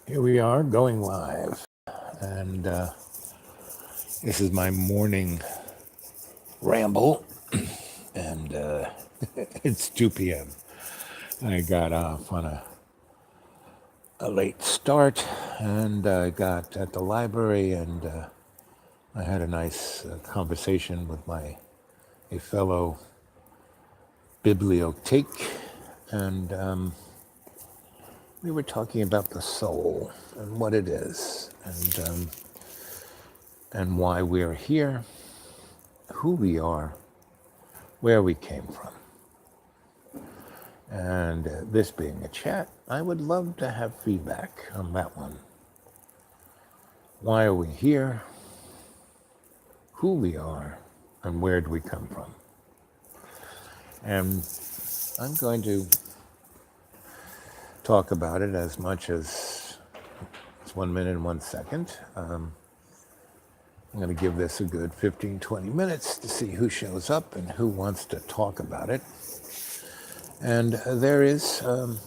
Here we are going live, and this is my morning ramble, and it's 2 p.m. I got off on a late start, and I got at the library, and I had a nice conversation with a fellow bibliothèque, and we were talking about the soul and what it is, and why we're here, who we are, where we came from. And this being a chat, I would love to have feedback on that one. Why are we here? Who we are? And where do we come from? And I'm going to talk about it as much as it's 1 minute and 1 second. I'm going to give this a good 15, 20 minutes to see who shows up and who wants to talk about it. And there is,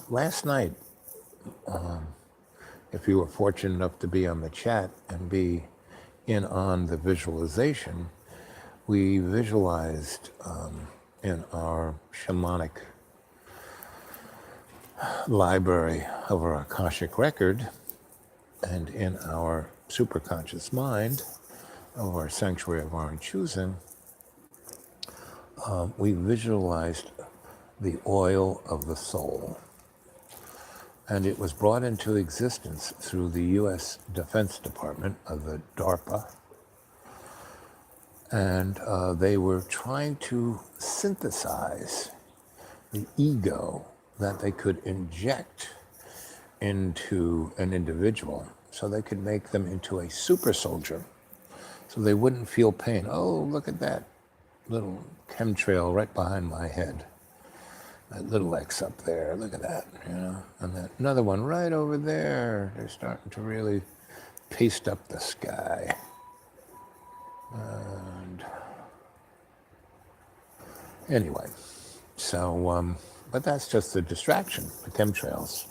last night, if you were fortunate enough to be on the chat and be in on the visualization, we visualized in our shamanic library of our Akashic record and in our superconscious mind of our sanctuary of our own choosing, we visualized the oil of the soul. And it was brought into existence through the U.S. Defense Department of the DARPA. And they were trying to synthesize the ego that they could inject into an individual so they could make them into a super soldier so they wouldn't feel pain. Oh, look at that little chemtrail right behind my head. That little X up there, look at that, and that another one right over there. They're starting to really paste up the sky. And anyway, so, but that's just a distraction, the chemtrails.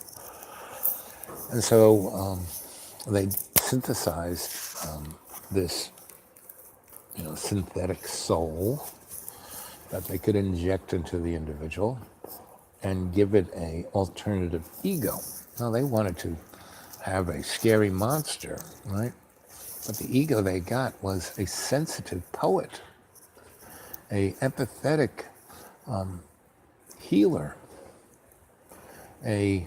And so they synthesized this, synthetic soul that they could inject into the individual and give it a alternative ego. Now they wanted to have a scary monster, right? But the ego they got was a sensitive poet, a empathetic healer, a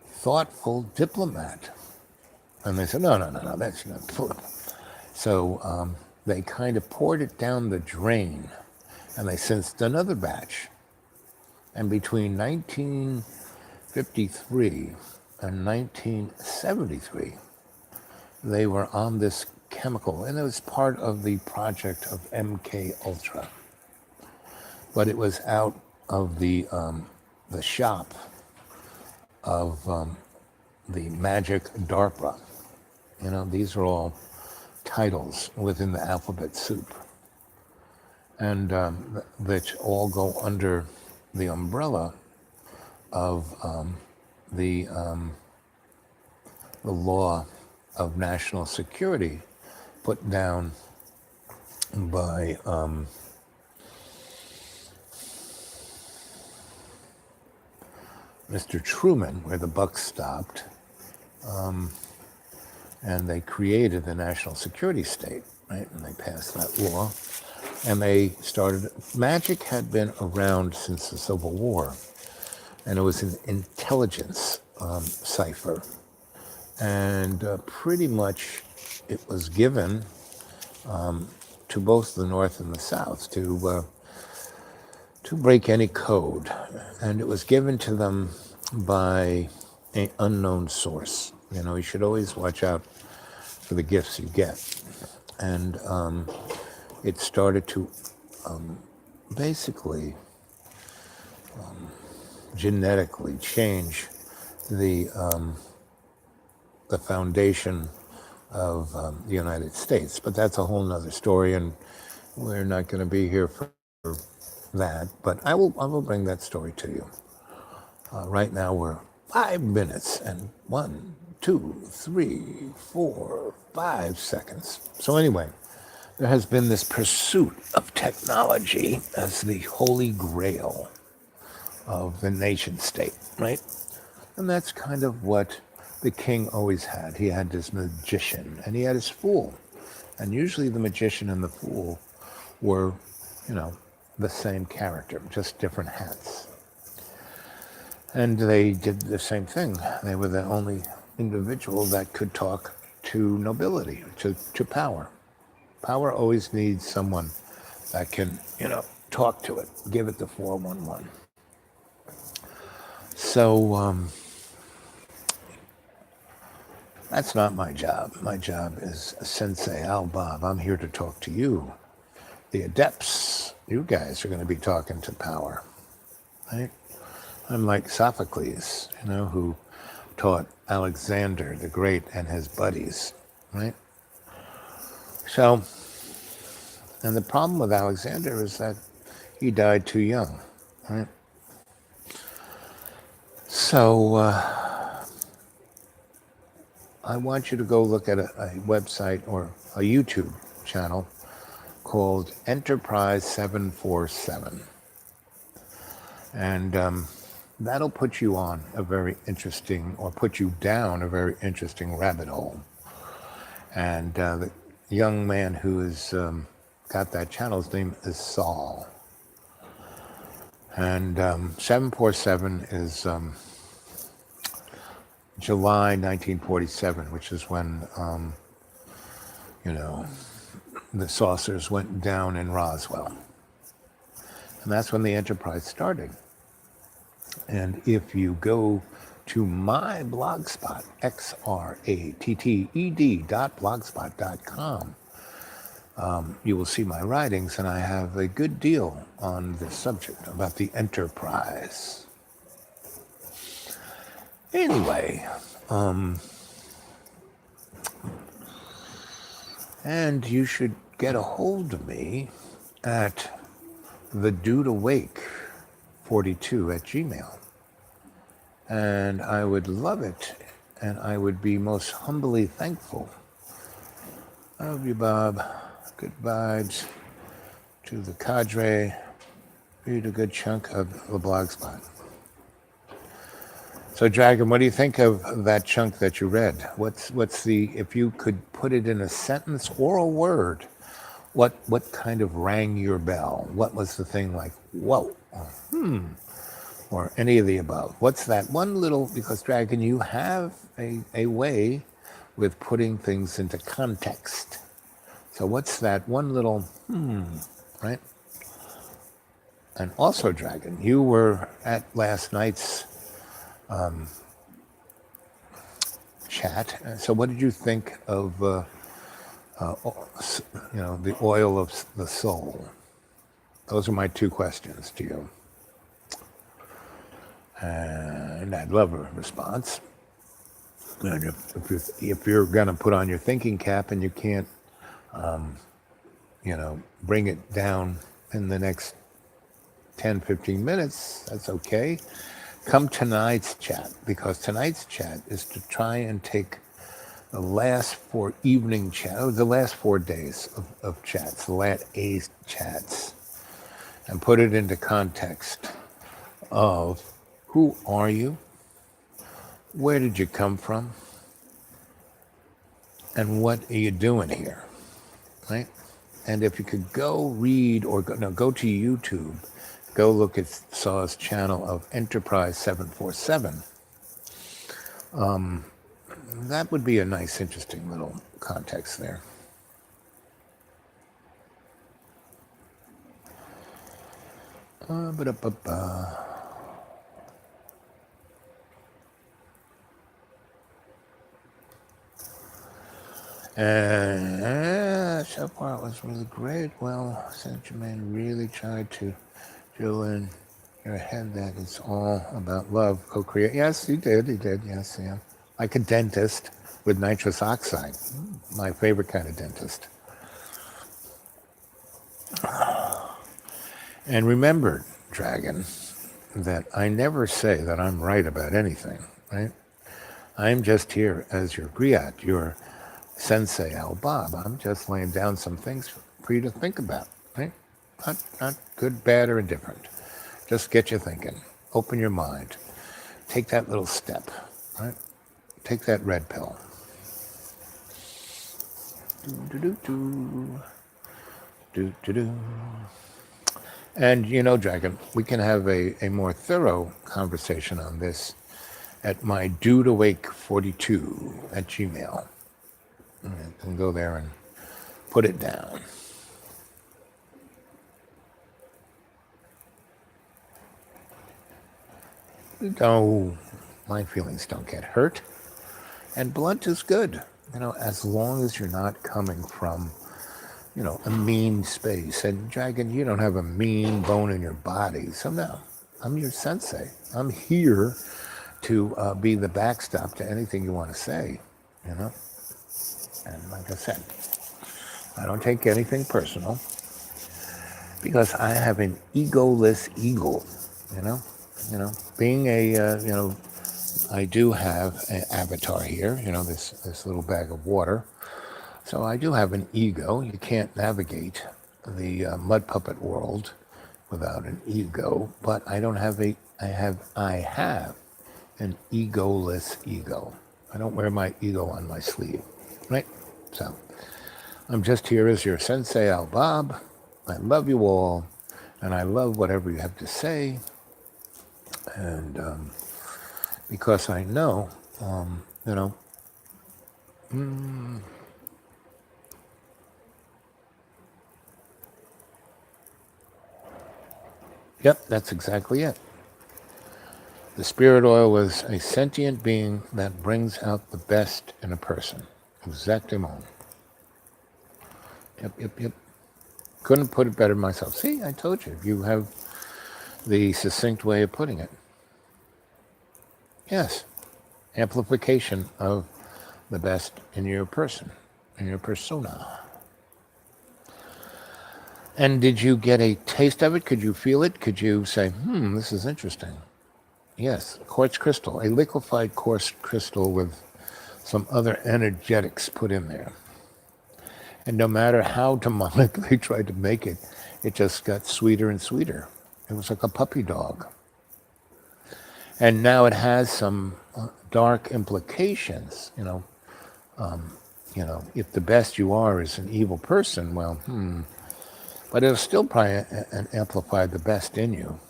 thoughtful diplomat. And they said, no, that's not true. So they kind of poured it down the drain, and they sensed another batch. And between 1953 and 1973, they were on this chemical, and it was part of the project of MK Ultra. But it was out of the shop of the magic DARPA. These are all titles within the alphabet soup, and that all go under the umbrella of the law of national security put down by Mr. Truman, where the buck stopped, and they created the national security state, right? And they passed that law, and they started. Magic had been around since the Civil War, and it was an intelligence cipher, and pretty much it was given to both the North and the South to break any code, and it was given to them by an unknown source. You should always watch out for the gifts you get. And it started to basically genetically change the foundation of the United States. But that's a whole nother story, and we're not going to be here for that. But I will bring that story to you. Right now we're 5 minutes and 1, 2, 3, 4, 5 seconds. So anyway, there has been this pursuit of technology as the holy grail of the nation state, right? And that's kind of what the king always had. He had this magician and he had his fool. And usually the magician and the fool were, the same character, just different hats. And they did the same thing. They were the only individual that could talk to nobility, to power. Power always needs someone that can, talk to it, give it the 411. So that's not my job. My job is Sensei Al Bob. I'm here to talk to you, the adepts. You guys are going to be talking to power, right? I'm like Sophocles, who taught Alexander the Great and his buddies, right? So, and the problem with Alexander is that he died too young, right? So, I want you to go look at a website or a YouTube channel called Enterprise 747. And that'll put you on a very interesting, or put you down a very interesting rabbit hole. And the young man who has got that channel, his name is Saul. And 747 is July 1947, which is when, the saucers went down in Roswell. And that's when the Enterprise started. And if you go to my blogspot, xratted.blogspot.com, you will see my writings, and I have a good deal on this subject about the Enterprise. Anyway, and you should get a hold of me at thedudeawake42@gmail. And I would love it, and I would be most humbly thankful. I love you, Bob. Good vibes to the cadre. Read a good chunk of the blogspot. So, Dragon, what do you think of that chunk that you read? What's the, if you could put it in a sentence or a word, what kind of rang your bell? What was the thing like, whoa, or any of the above? What's that one little, because Dragon, you have a way with putting things into context. So what's that one little, right? And also, Dragon, you were at last night's chat. So what did you think of, the oil of the soul? Those are my two questions to you. And I'd love a response. And if you're going to put on your thinking cap and you can't, bring it down in the next 10, 15 minutes, that's okay. Come tonight's chat, because tonight's chat is to try and take the last 4 evening chats, the last 4 days of chats, the last 8 chats, and put it into context of who are you, where did you come from, and what are you doing here, right? And if you could go read or go to YouTube, go look at Saw's channel of Enterprise 747. That would be a nice, interesting little context there. And so far it was really great. Well, Saint Germain really tried to drill in your head that it's all about love, co-create. Yes, he did, yes, yeah. Like a dentist with nitrous oxide. My favorite kind of dentist. And remember, Dragon, that I never say that I'm right about anything. right? I'm just here as your griot, your sensei Al Bob. I'm just laying down some things for you to think about, right? Not good, bad, or indifferent. Just get you thinking. Open your mind. Take that little step, right? Take that red pill. Do. And Dragon, we can have a more thorough conversation on this at my dudeawake42 at Gmail. You can go there and put it down. No, my feelings don't get hurt. And blunt is good, as long as you're not coming from, a mean space. And Dragon, you don't have a mean bone in your body. So no, I'm your sensei. I'm here to be the backstop to anything you want to say, And like I said, I don't take anything personal because I have an egoless ego, being I do have an avatar here, this little bag of water. So I do have an ego. You can't navigate the mud puppet world without an ego, but I don't have I have an egoless ego. I don't wear my ego on my sleeve, right? So I'm just here as your sensei Al Bob. I love you all, and I love whatever you have to say. And because I know, Yep, that's exactly it. The spirit oil was a sentient being that brings out the best in a person. Exactement. Yep. Couldn't put it better myself. See, I told you. You have the succinct way of putting it. Yes. Amplification of the best in your person, in your persona. And did you get a taste of it? Could you feel it? Could you say, this is interesting? Yes, quartz crystal, a liquefied quartz crystal with some other energetics put in there. And no matter how demonic they tried to make it, it just got sweeter and sweeter. It was like a puppy dog. And now it has some dark implications, if the best you are is an evil person, well, but it'll still probably amplify the best in you,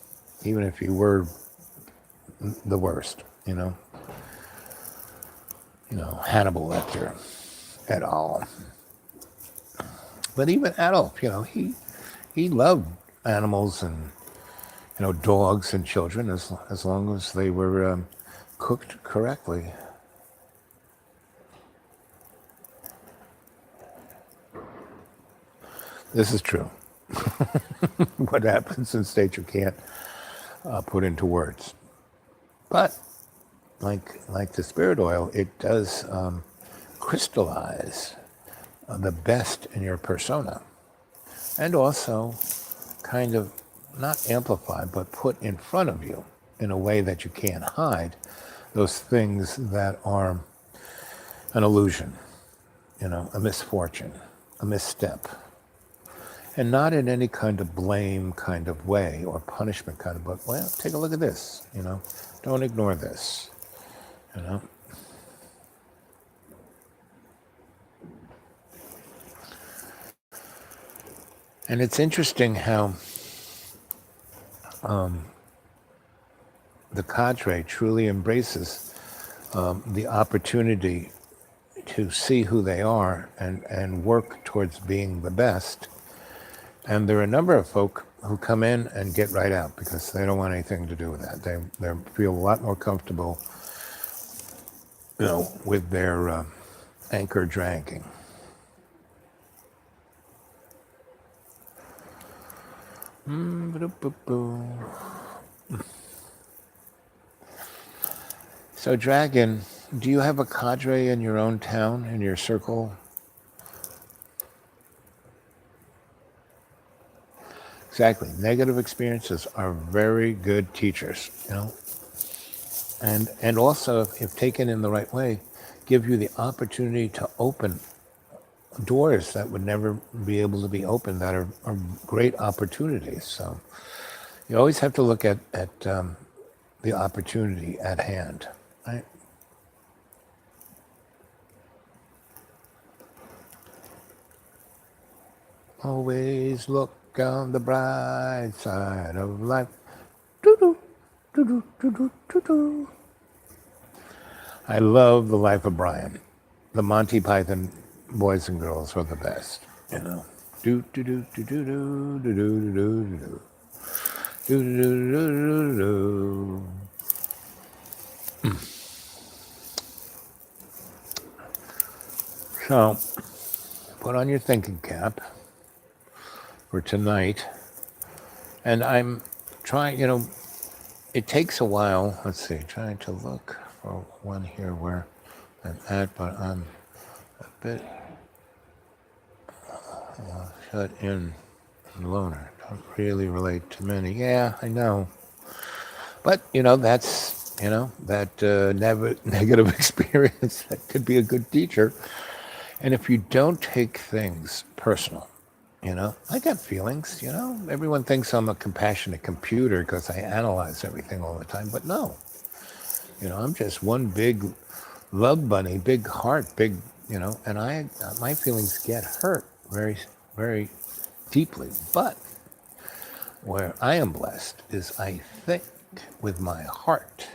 even if you were the worst, Hannibal Lecter et al. But even Adolf, he loved animals and, dogs and children as long as they were cooked correctly. This is true. What happens in states you can't put into words. But like the spirit oil, it does crystallize the best in your persona, and also kind of not amplify, but put in front of you in a way that you can't hide those things that are an illusion, a misfortune, a misstep. And not in any kind of blame kind of way or punishment kind of, but, well, take a look at this, don't ignore this, And it's interesting how the cadre truly embraces the opportunity to see who they are and work towards being the best. And there are a number of folk who come in and get right out because they don't want anything to do with that. They feel a lot more comfortable, with their anchor dragging. So, Dragon, do you have a cadre in your own town, in your circle? Exactly. Negative experiences are very good teachers, And also, if taken in the right way, give you the opportunity to open doors that would never be able to be opened, that are great opportunities. So you always have to look at the opportunity at hand, right? Always look on the bright side of life. Doo-doo, doo-doo, doo-doo, doo-doo. I love The Life of Brian. The Monty Python boys and girls were the best, you know. Do do do do do do do do do do do do do do do. So, put on your thinking cap for tonight, and I'm trying. It takes a while. Let's see, trying to look for one here where I'm at, but I'm a bit shut in and loner. Don't really relate to many. Yeah, I know. But, that's, that negative experience that could be a good teacher. And if you don't take things personal, I got feelings, everyone thinks I'm a compassionate computer because I analyze everything all the time. But no, I'm just one big love bunny, big heart, big, and my feelings get hurt very, very deeply. But where I am blessed is I think with my heart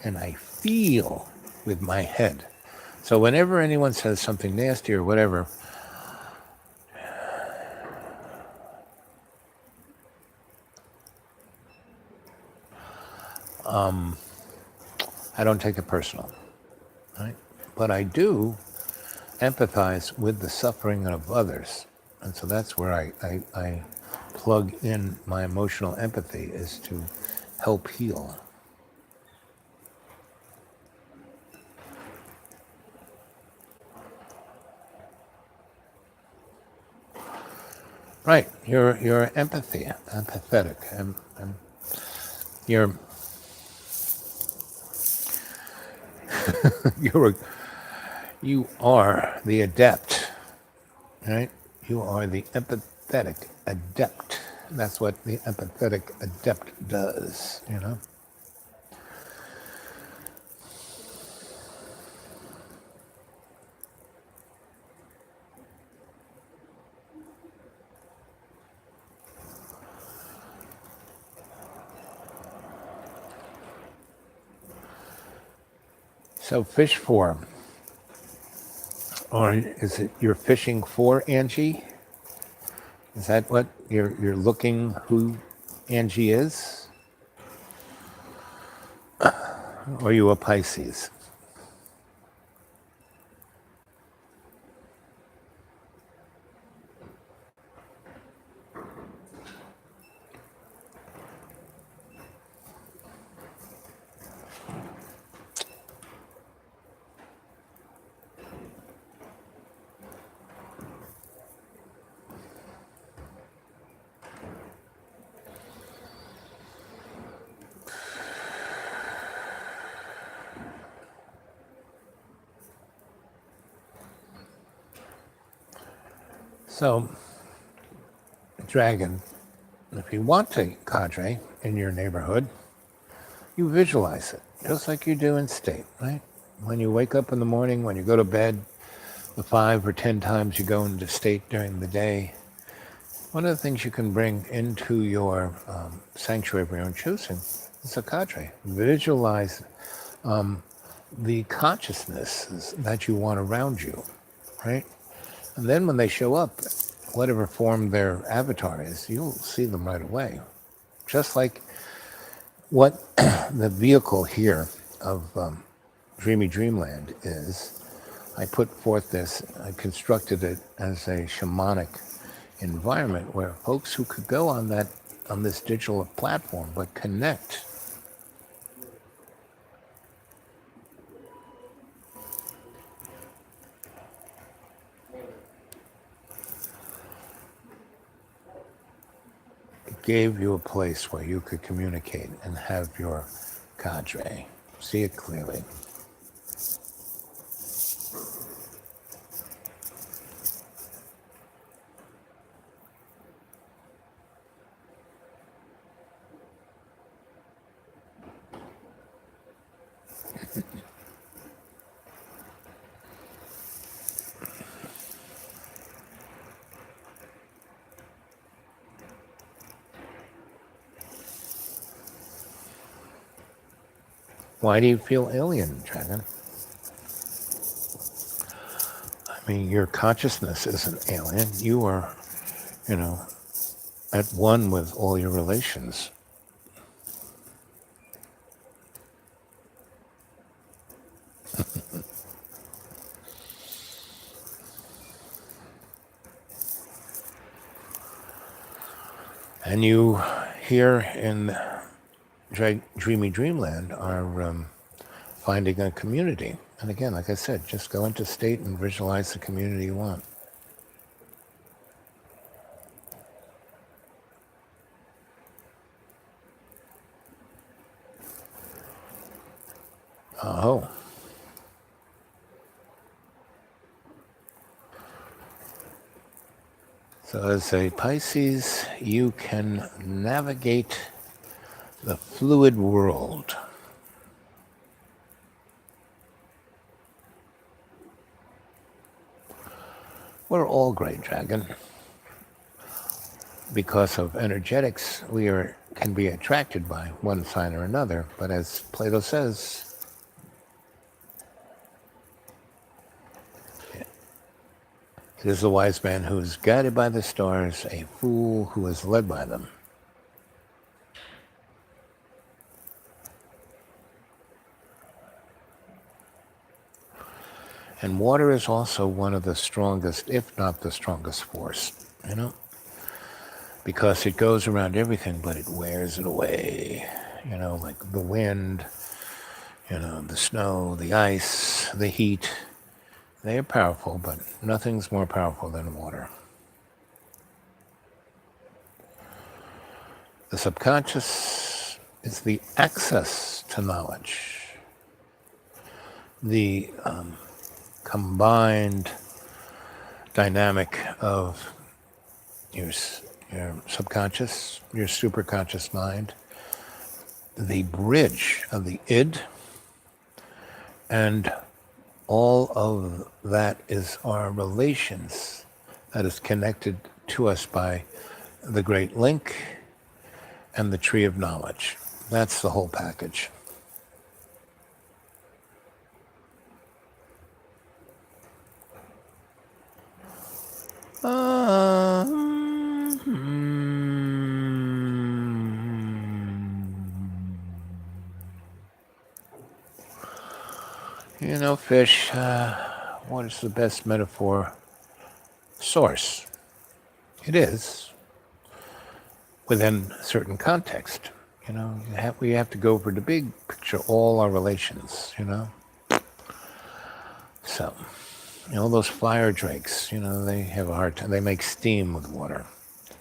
and I feel with my head. So whenever anyone says something nasty or whatever, I don't take it personal, right? But I do empathize with the suffering of others. And so that's where I plug in my emotional empathy, is to help heal. Right, you're empathetic, and you're you are the adept, right? You are the empathetic adept. That's what the empathetic adept does. So fish for, or is it you're fishing for Angie? Is that what you're looking who Angie is? Or are you a Pisces? So, Dragon, if you want a cadre in your neighborhood, you visualize it, just like you do in state, right? When you wake up in the morning, when you go to bed, the 5 or 10 times you go into state during the day, one of the things you can bring into your sanctuary of your own choosing is a cadre. Visualize the consciousnesses that you want around you, right? And then when they show up, whatever form their avatar is, you'll see them right away. Just like what the vehicle here of Dreamy Dreamland is. I put forth this, I constructed it as a shamanic environment where folks who could go on this digital platform but connect. It gave you a place where you could communicate and have your cadre. See it clearly. Why do you feel alien, Dragon? I mean, your consciousness isn't alien. You are, you know, at one with all your relations. And you here in Dreamy Dreamland are finding a community. And again, like I said, just go into state and visualize the community you want. Oh. So as a Pisces, you can navigate the fluid world. We're all great, Dragon. Because of energetics, can be attracted by one sign or another. But as Plato says, it is the wise man who is guided by the stars, a fool who is led by them. And water is also one of the strongest, if not the strongest force, because it goes around everything, but it wears it away, like the wind, the snow, the ice, the heat. They are powerful, but nothing's more powerful than water. The subconscious is the access to knowledge, the combined dynamic of your subconscious, your superconscious mind, the bridge of the id, and all of that is our relations that is connected to us by the great link and the tree of knowledge. That's the whole package. Fish, what is the best metaphor? Source. It is, within a certain context. We have to go over the big picture, all our relations, So, those fire drakes, they have a hard time. They make steam with water,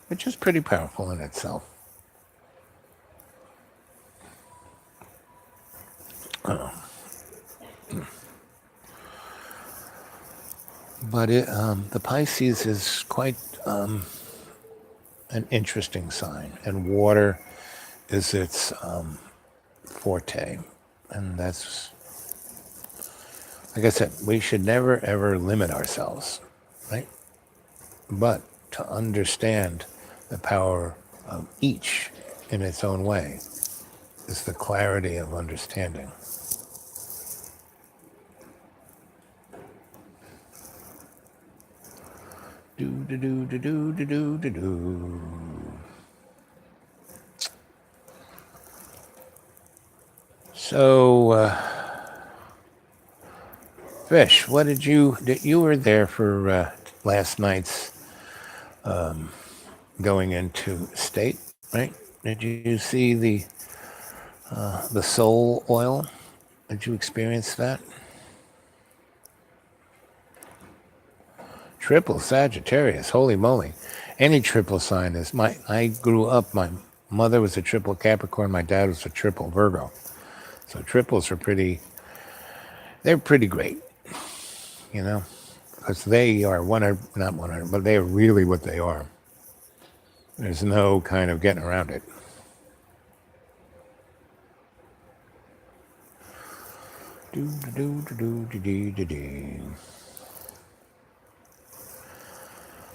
which is pretty powerful in itself. But the Pisces is quite an interesting sign, and water is its forte. And that's, like I said, we should never, ever limit ourselves, right? But to understand the power of each in its own way is the clarity of understanding. Do. So, Fish, what did you were there for last night's going into state, right? Did you see the soul oil? Did you experience that? Triple Sagittarius, holy moly. Any triple sign is I grew up, my mother was a triple Capricorn, my dad was a triple Virgo. So triples are they're pretty great, you know, because they are 100, not 100, but they are really what they are. There's no kind of getting around it. Do, do, do, do, do, do, do, do.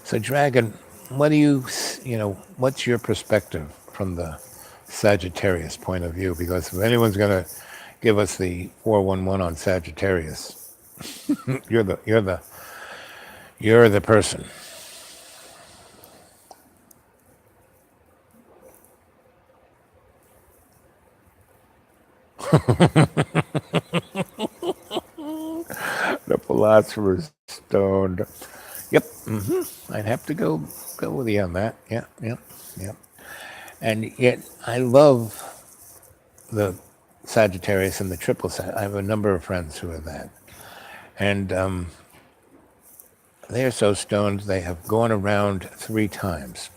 So, Dragon, what do what's your perspective from the Sagittarius point of view? Because if anyone's going to give us the 411 on Sagittarius, you're the person. The philosopher's stoned. Yep. I'd have to go with you on that. Yeah, yeah, yeah. And yet, I love the Sagittarius and the triple Sag. I have a number of friends who are that, and they are so stoned they have gone around 3 times.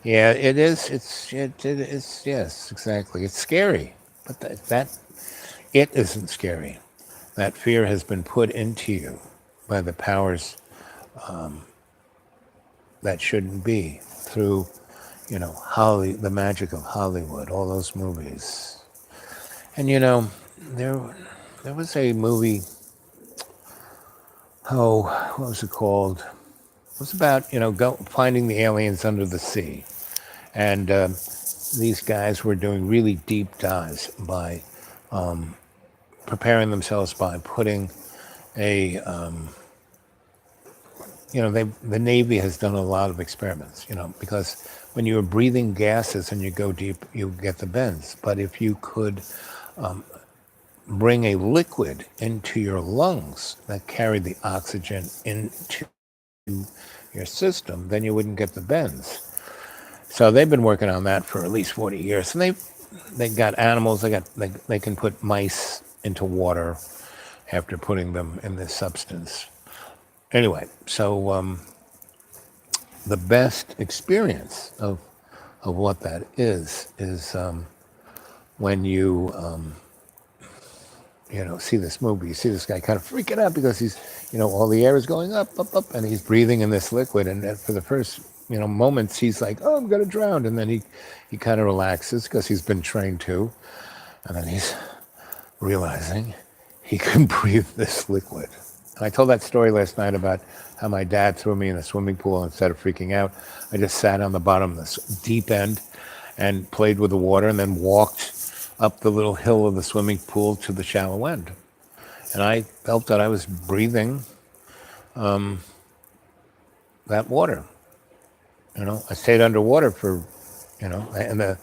Yeah, it is. It is. Yes, exactly. It's scary, but that it isn't scary. That fear has been put into you by the powers that shouldn't be through, the magic of Hollywood, all those movies. And there, there was a movie. Oh, what was it called? It was about finding the aliens under the sea, and these guys were doing really deep dives by preparing themselves by putting a the Navy has done a lot of experiments, because when you're breathing gases and you go deep, you get the bends. But if you could bring a liquid into your lungs that carried the oxygen into your system, then you wouldn't get the bends. So they've been working on that for at least 40 years. And they got animals, they can put mice into water after putting them in this substance. Anyway, so the best experience of what that is when you see this movie, you see this guy kind of freaking out because he's, all the air is going up, up, up, and he's breathing in this liquid. And for the first, moments, he's like, oh, I'm going to drown. And then he kind of relaxes because he's been trained to. And then he's realizing he can breathe this liquid. And I told that story last night about how my dad threw me in a swimming pool. Instead of freaking out, I just sat on the bottom of this deep end and played with the water and then walked up the little hill of the swimming pool to the shallow end. And I felt that I was breathing that water. I stayed underwater for, and the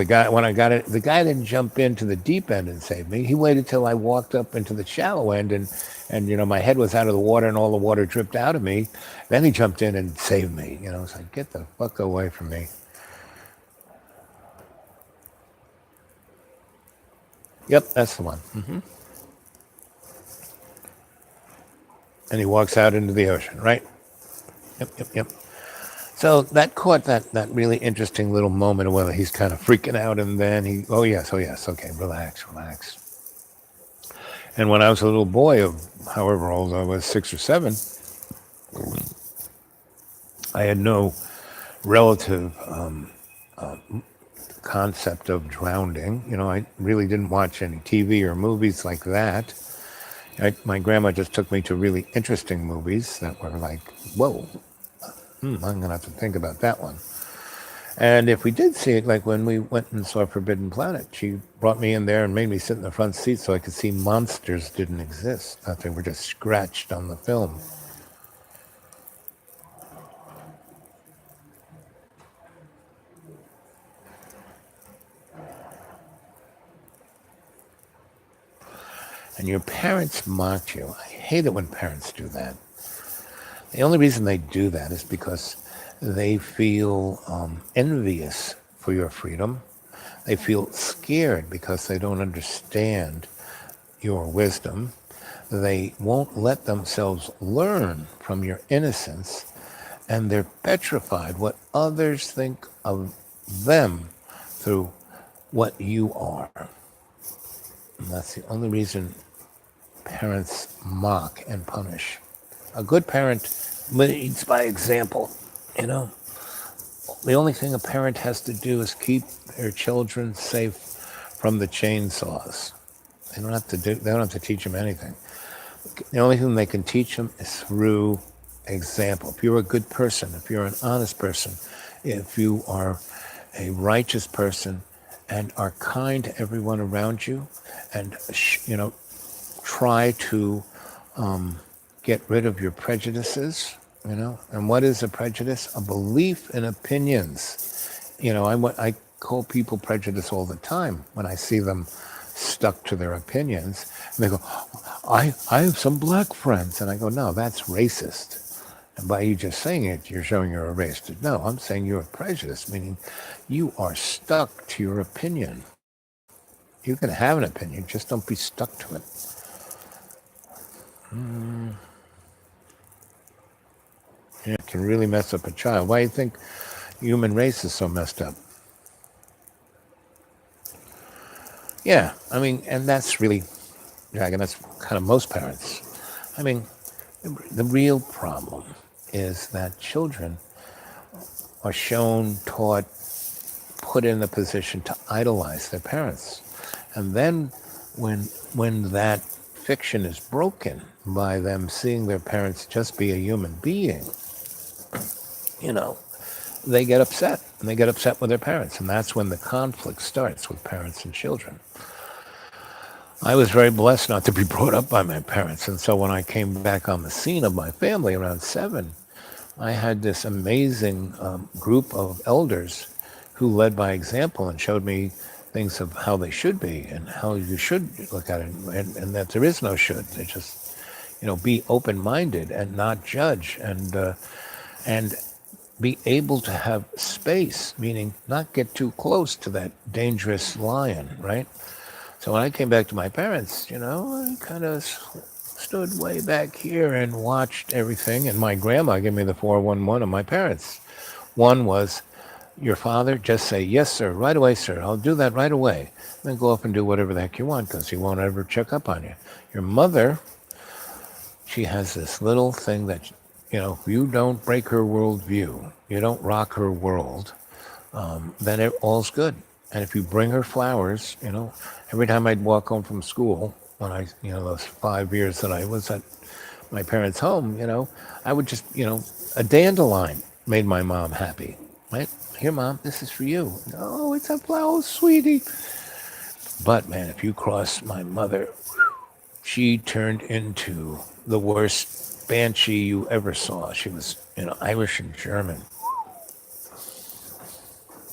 guy, when I got it, the guy didn't jump into the deep end and save me. He waited till I walked up into the shallow end and my head was out of the water and all the water dripped out of me. Then he jumped in and saved me. It's like, get the fuck away from me. Yep, that's the one. And he walks out into the ocean, right? Yep, yep, yep. So that caught that really interesting little moment of whether he's kind of freaking out and then oh yes, okay, relax, relax. And when I was a little boy of however old I was, 6 or 7, I had no relative concept of drowning. I really didn't watch any TV or movies like that. My grandma just took me to really interesting movies that were like, whoa, I'm going to have to think about that one. And if we did see it, like when we went and saw Forbidden Planet, she brought me in there and made me sit in the front seat so I could see monsters didn't exist, that they were just scratched on the film. And your parents mocked you. I hate it when parents do that. The only reason they do that is because they feel envious for your freedom. They feel scared because they don't understand your wisdom. They won't let themselves learn from your innocence, and they're petrified what others think of them through what you are. And that's the only reason parents mock and punish. A good parent leads by example, you know. The only thing a parent has to do is keep their children safe from the chainsaws. They don't have to teach them anything. The only thing they can teach them is through example. If you're a good person, if you're an honest person, if you are a righteous person and are kind to everyone around you, and try to get rid of your prejudices, And what is a prejudice? A belief in opinions. I call people prejudice all the time when I see them stuck to their opinions. And they go, I have some black friends. And I go, no, that's racist. And by you just saying it, you're showing you're a racist. No, I'm saying you're a prejudice, meaning you are stuck to your opinion. You can have an opinion, just don't be stuck to it. Yeah, it can really mess up a child. Why do you think human race is so messed up? Yeah, and that's really, Dragon, that's kind of most parents. The real problem is that children are shown, taught, put in the position to idolize their parents. And then when that fiction is broken by them seeing their parents just be a human being, they get upset. And they get upset with their parents. And that's when the conflict starts with parents and children. I was very blessed not to be brought up by my parents. And so when I came back on the scene of my family around 7, I had this amazing group of elders who led by example and showed me things of how they should be and how you should look at it, and that there is no should. They just, be open-minded and not judge, and be able to have space, meaning not get too close to that dangerous lion, right? So when I came back to my parents, I kind of stood way back here and watched everything, and my grandma gave me the 411 of my parents. One was, your father, just say, yes, sir, right away, sir. I'll do that right away. Then go off and do whatever the heck you want because he won't ever check up on you. Your mother, she has this little thing that, if you don't break her worldview, you don't rock her world, then all's good. And if you bring her flowers, every time I'd walk home from school, when I, those 5 years that I was at my parents' home, I would just, a dandelion made my mom happy, right? Here, Mom, this is for you. Oh, it's a flower, sweetie. But, man, if you cross my mother, she turned into the worst banshee you ever saw. She was, Irish and German.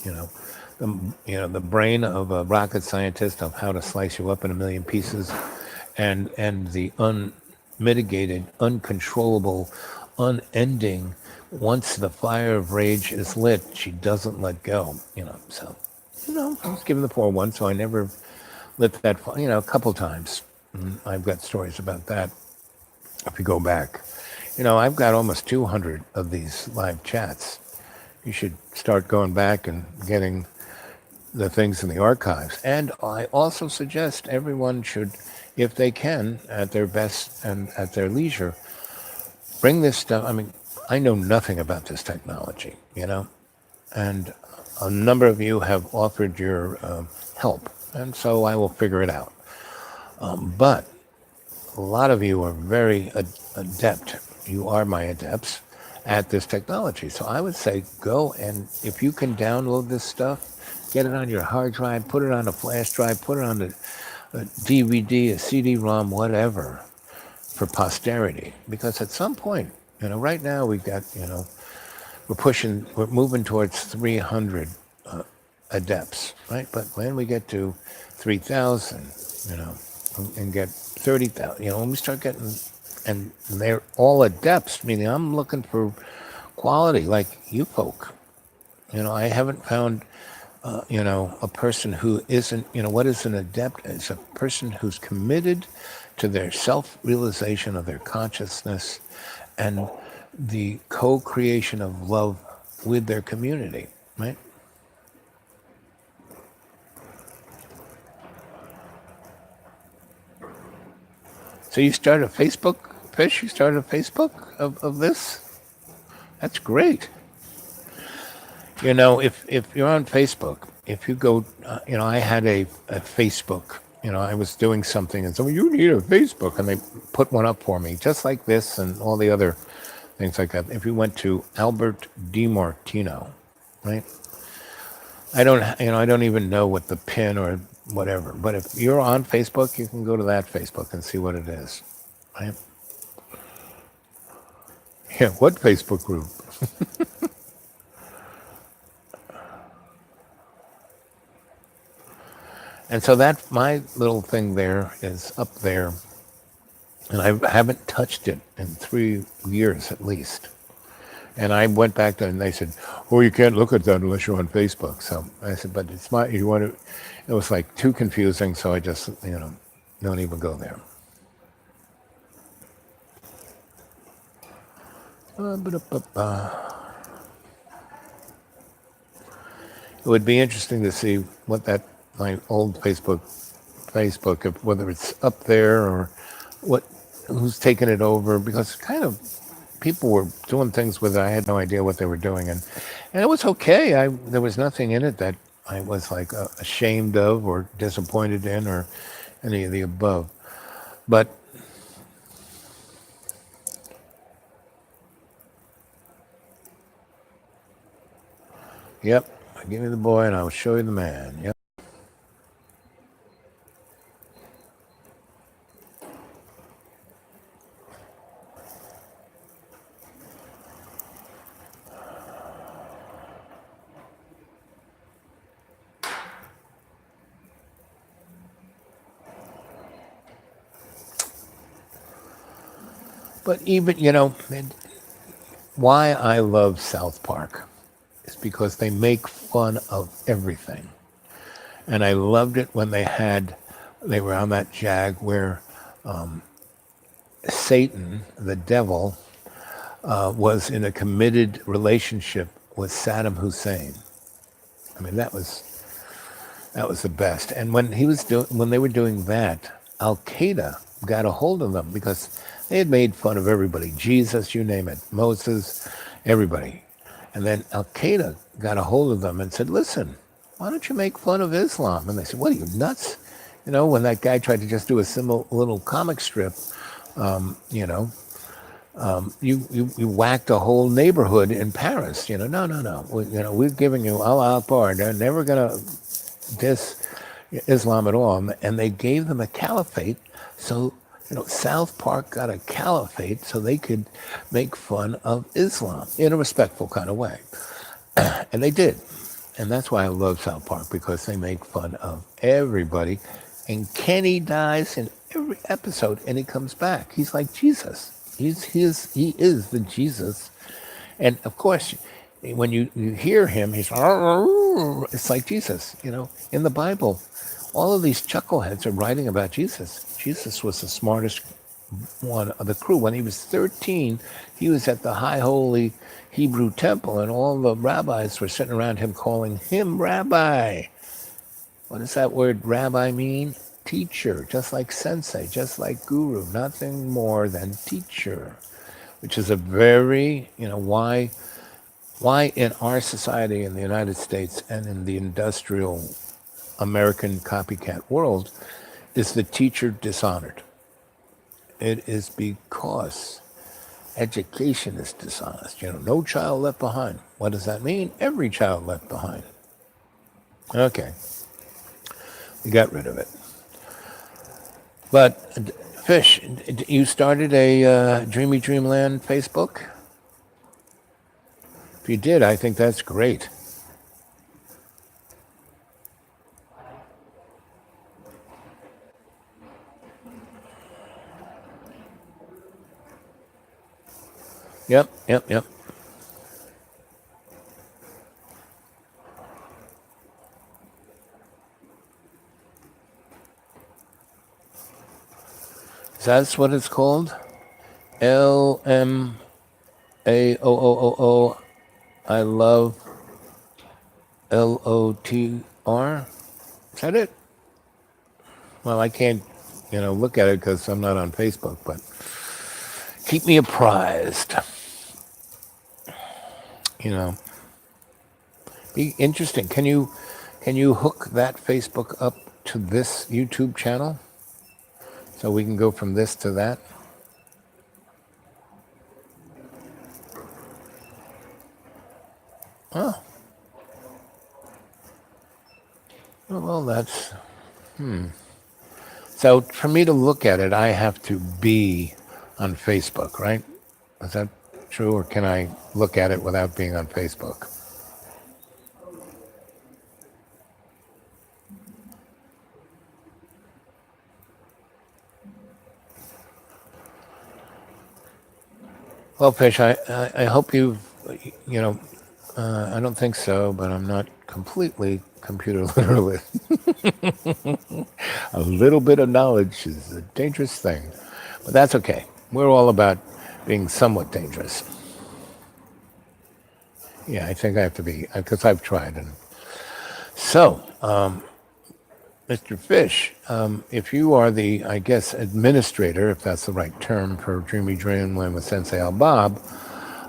The brain of a rocket scientist of how to slice you up in a million pieces, and the unmitigated, uncontrollable, unending. Once the fire of rage is lit, she doesn't let go. So, I was given the 4-1, so I never lit that fire. A couple times. I've got stories about that. If you go back, I've got almost 200 of these live chats. You should start going back and getting the things in the archives. And I also suggest everyone should, if they can, at their best and at their leisure, bring this stuff. I know nothing about this technology, and a number of you have offered your help, and so I will figure it out. But a lot of you are very adept. You are my adepts at this technology. So I would say go, and if you can download this stuff, get it on your hard drive, put it on a flash drive, put it on a DVD, a CD-ROM, whatever, for posterity. Because at some point, right now we've got, we're moving towards 300 adepts, right? But when we get to 3,000, and get 30,000, when we start getting, and they're all adepts, meaning I'm looking for quality like you folk. I haven't found, a person who isn't, what is an adept? It's a person who's committed to their self-realization of their consciousness and the co-creation of love with their community, right? So you started a Facebook, Fish? You started a Facebook of this? That's great. If you're on Facebook, if you go, I had a Facebook, I was doing something and someone, you need a Facebook. And they put one up for me, just like this and all the other things like that. If you went to Albert DiMartino, right? I don't even know what the pin or whatever, but if you're on Facebook, you can go to that Facebook and see what it is, right? Yeah, what Facebook group? And so that my little thing there is up there, and I haven't touched it in 3 years at least. And I went back to them and they said, "Oh, you can't look at that unless you're on Facebook." So I said, "But it's my you want to." It was like too confusing, so I just don't even go there. It would be interesting to see what that my old Facebook, if, whether it's up there or what, who's taken it over, because kind of people were doing things with it. I had no idea what they were doing, and it was okay. There was nothing in it that I was like ashamed of or disappointed in or any of the above. But yep, give me the boy and I'll show you the man. Yep. But even why I love South Park is because they make fun of everything. And I loved it when they were on that jag where Satan, the devil, was in a committed relationship with Saddam Hussein. I mean, that was the best. And when they were doing that, Al Qaeda got a hold of them because they had made fun of everybody, Jesus, you name it, Moses, everybody. And then Al Qaeda got a hold of them and said, "Listen, why don't you make fun of Islam?" And they said, "What are you, nuts?" When that guy tried to just do a simple little comic strip, you know, you whacked a whole neighborhood in Paris. No. We're giving you Allah Akbar. They're never going to diss Islam at all. And they gave them a caliphate. So, South Park got a caliphate so they could make fun of Islam in a respectful kind of way. And they did. And that's why I love South Park, because they make fun of everybody. And Kenny dies in every episode and he comes back. He's like Jesus. He is the Jesus. And of course, when you hear him, it's like Jesus. In the Bible, all of these chuckleheads are writing about Jesus. Jesus was the smartest one of the crew. When he was 13, he was at the high holy Hebrew temple, and all the rabbis were sitting around him calling him rabbi. What does that word rabbi mean? Teacher, just like sensei, just like guru, nothing more than teacher, which is a very, why in our society in the United States and in the industrial American copycat world is the teacher dishonored? It is because education is dishonest. No child left behind. What does that mean? Every child left behind. Okay, we got rid of it. But Fish, you started a Dreamy Dreamland Facebook? If you did, I think that's great. Yep. That's what it's called? LMAOOO. I love LOTR. Is that it? Well, I can't, look at it because I'm not on Facebook, but keep me apprised. Be interesting. Can you hook that Facebook up to this YouTube channel so we can go from this to that? Oh, well, that's so. For me to look at it, I have to be on Facebook, right? Is that true, or can I look at it without being on Facebook? Well, Fish, I hope you know, I don't think so, but I'm not completely computer literate. A little bit of knowledge is a dangerous thing, but that's okay. We're all about being somewhat dangerous. Yeah, I think I have to be, because I've tried. And so, Mr. Fish, if you are the, I guess, administrator, if that's the right term for Dreamy Dreamland with Sensei Al Bob,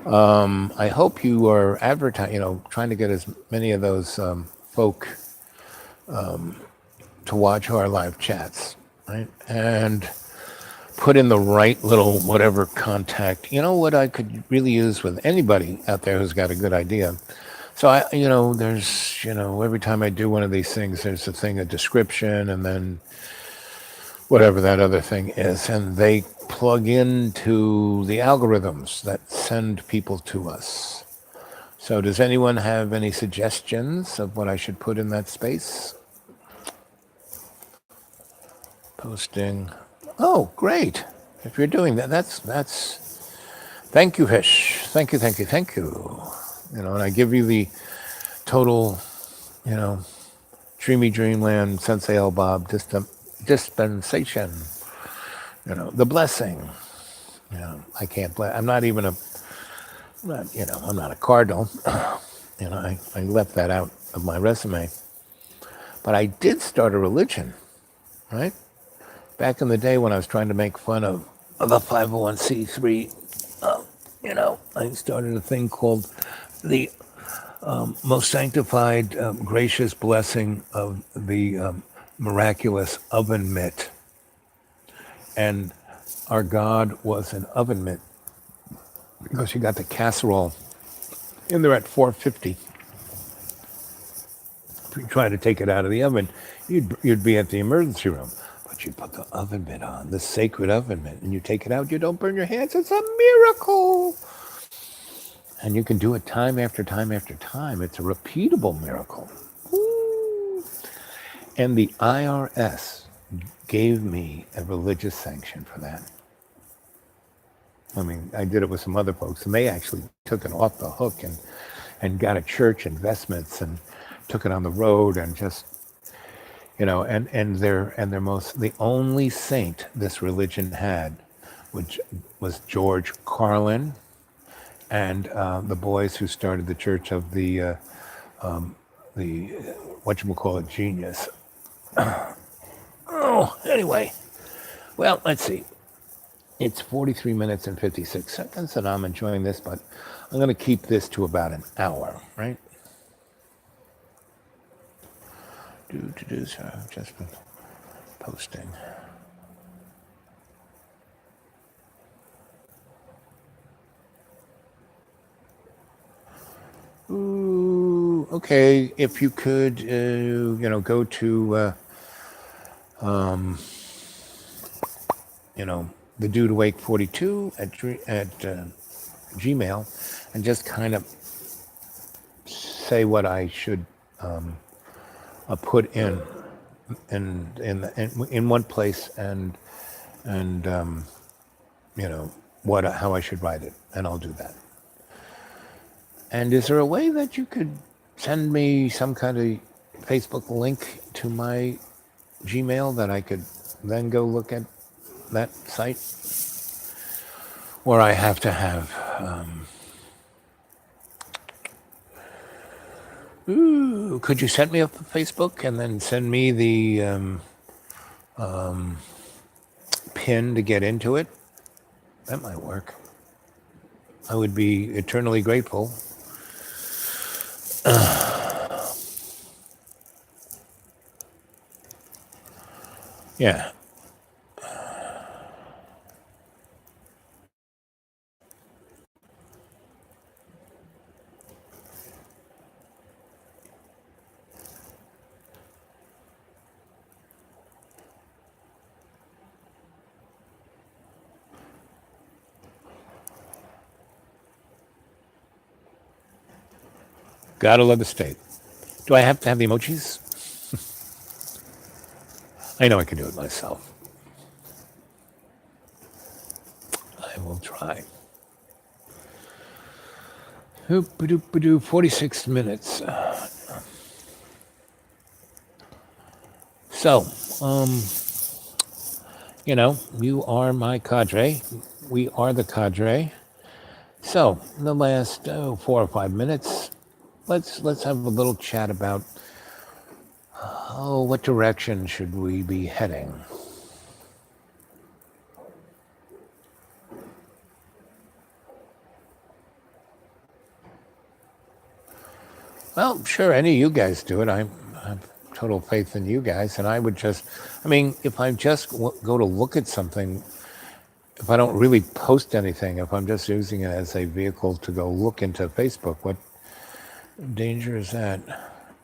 I hope you are advertising, trying to get as many of those folk to watch our live chats, right? And put in the right little whatever contact. You know what I could really use with anybody out there who's got a good idea? So there's, every time I do one of these things, there's a description, and then whatever that other thing is, and they plug into the algorithms that send people to us. So does anyone have any suggestions of what I should put in that space? Posting. Oh, great. If you're doing that, that's thank you, Fish. Thank you, thank you, thank you. And I give you the total, Dreamy Dreamland Sensei El Bob dispensation. The blessing. I can't bless. I'm not even I'm not a cardinal. I left that out of my resume. But I did start a religion, right? Back in the day when I was trying to make fun of a 501c3, I started a thing called the most sanctified, gracious blessing of the miraculous oven mitt. And our God was an oven mitt because you got the casserole in there at 450. If you try to take it out of the oven, you'd be at the emergency room. But you put the oven mitt on, the sacred oven mitt, and you take it out, you don't burn your hands. It's a miracle. And you can do it time after time after time. It's a repeatable miracle. Ooh. And the IRS gave me a religious sanction for that. I mean, I did it with some other folks, and they actually took it off the hook and got a church investments and took it on the road and just, and the only saint this religion had, which was George Carlin, and the boys who started the Church of the whatchamacallit genius. Anyway, well, let's see. It's 43 minutes and 56 seconds, and I'm enjoying this, but I'm going to keep this to about an hour, right? So I've just been posting. Ooh, okay. If you could, go to, the Dude Awake 42 at Gmail, and just kind of say what I should put in one place, and how I should write it, and I'll do that. And is there a way that you could send me some kind of Facebook link to my Gmail that I could then go look at that site where I have to have. Ooh, could you send me a Facebook and then send me the pin to get into it? That might work. I would be eternally grateful. Yeah. Gotta love the state. Do I have to have the emojis? I know I can do it myself. I will try. 46 minutes. So, you are my cadre. We are the cadre. So, in the last 4 or 5 minutes, let's have a little chat about what direction should we be heading? Well, sure, any of you guys do it. I have total faith in you guys, and I would just, if I just go to look at something, if I don't really post anything, if I'm just using it as a vehicle to go look into Facebook, what danger is that?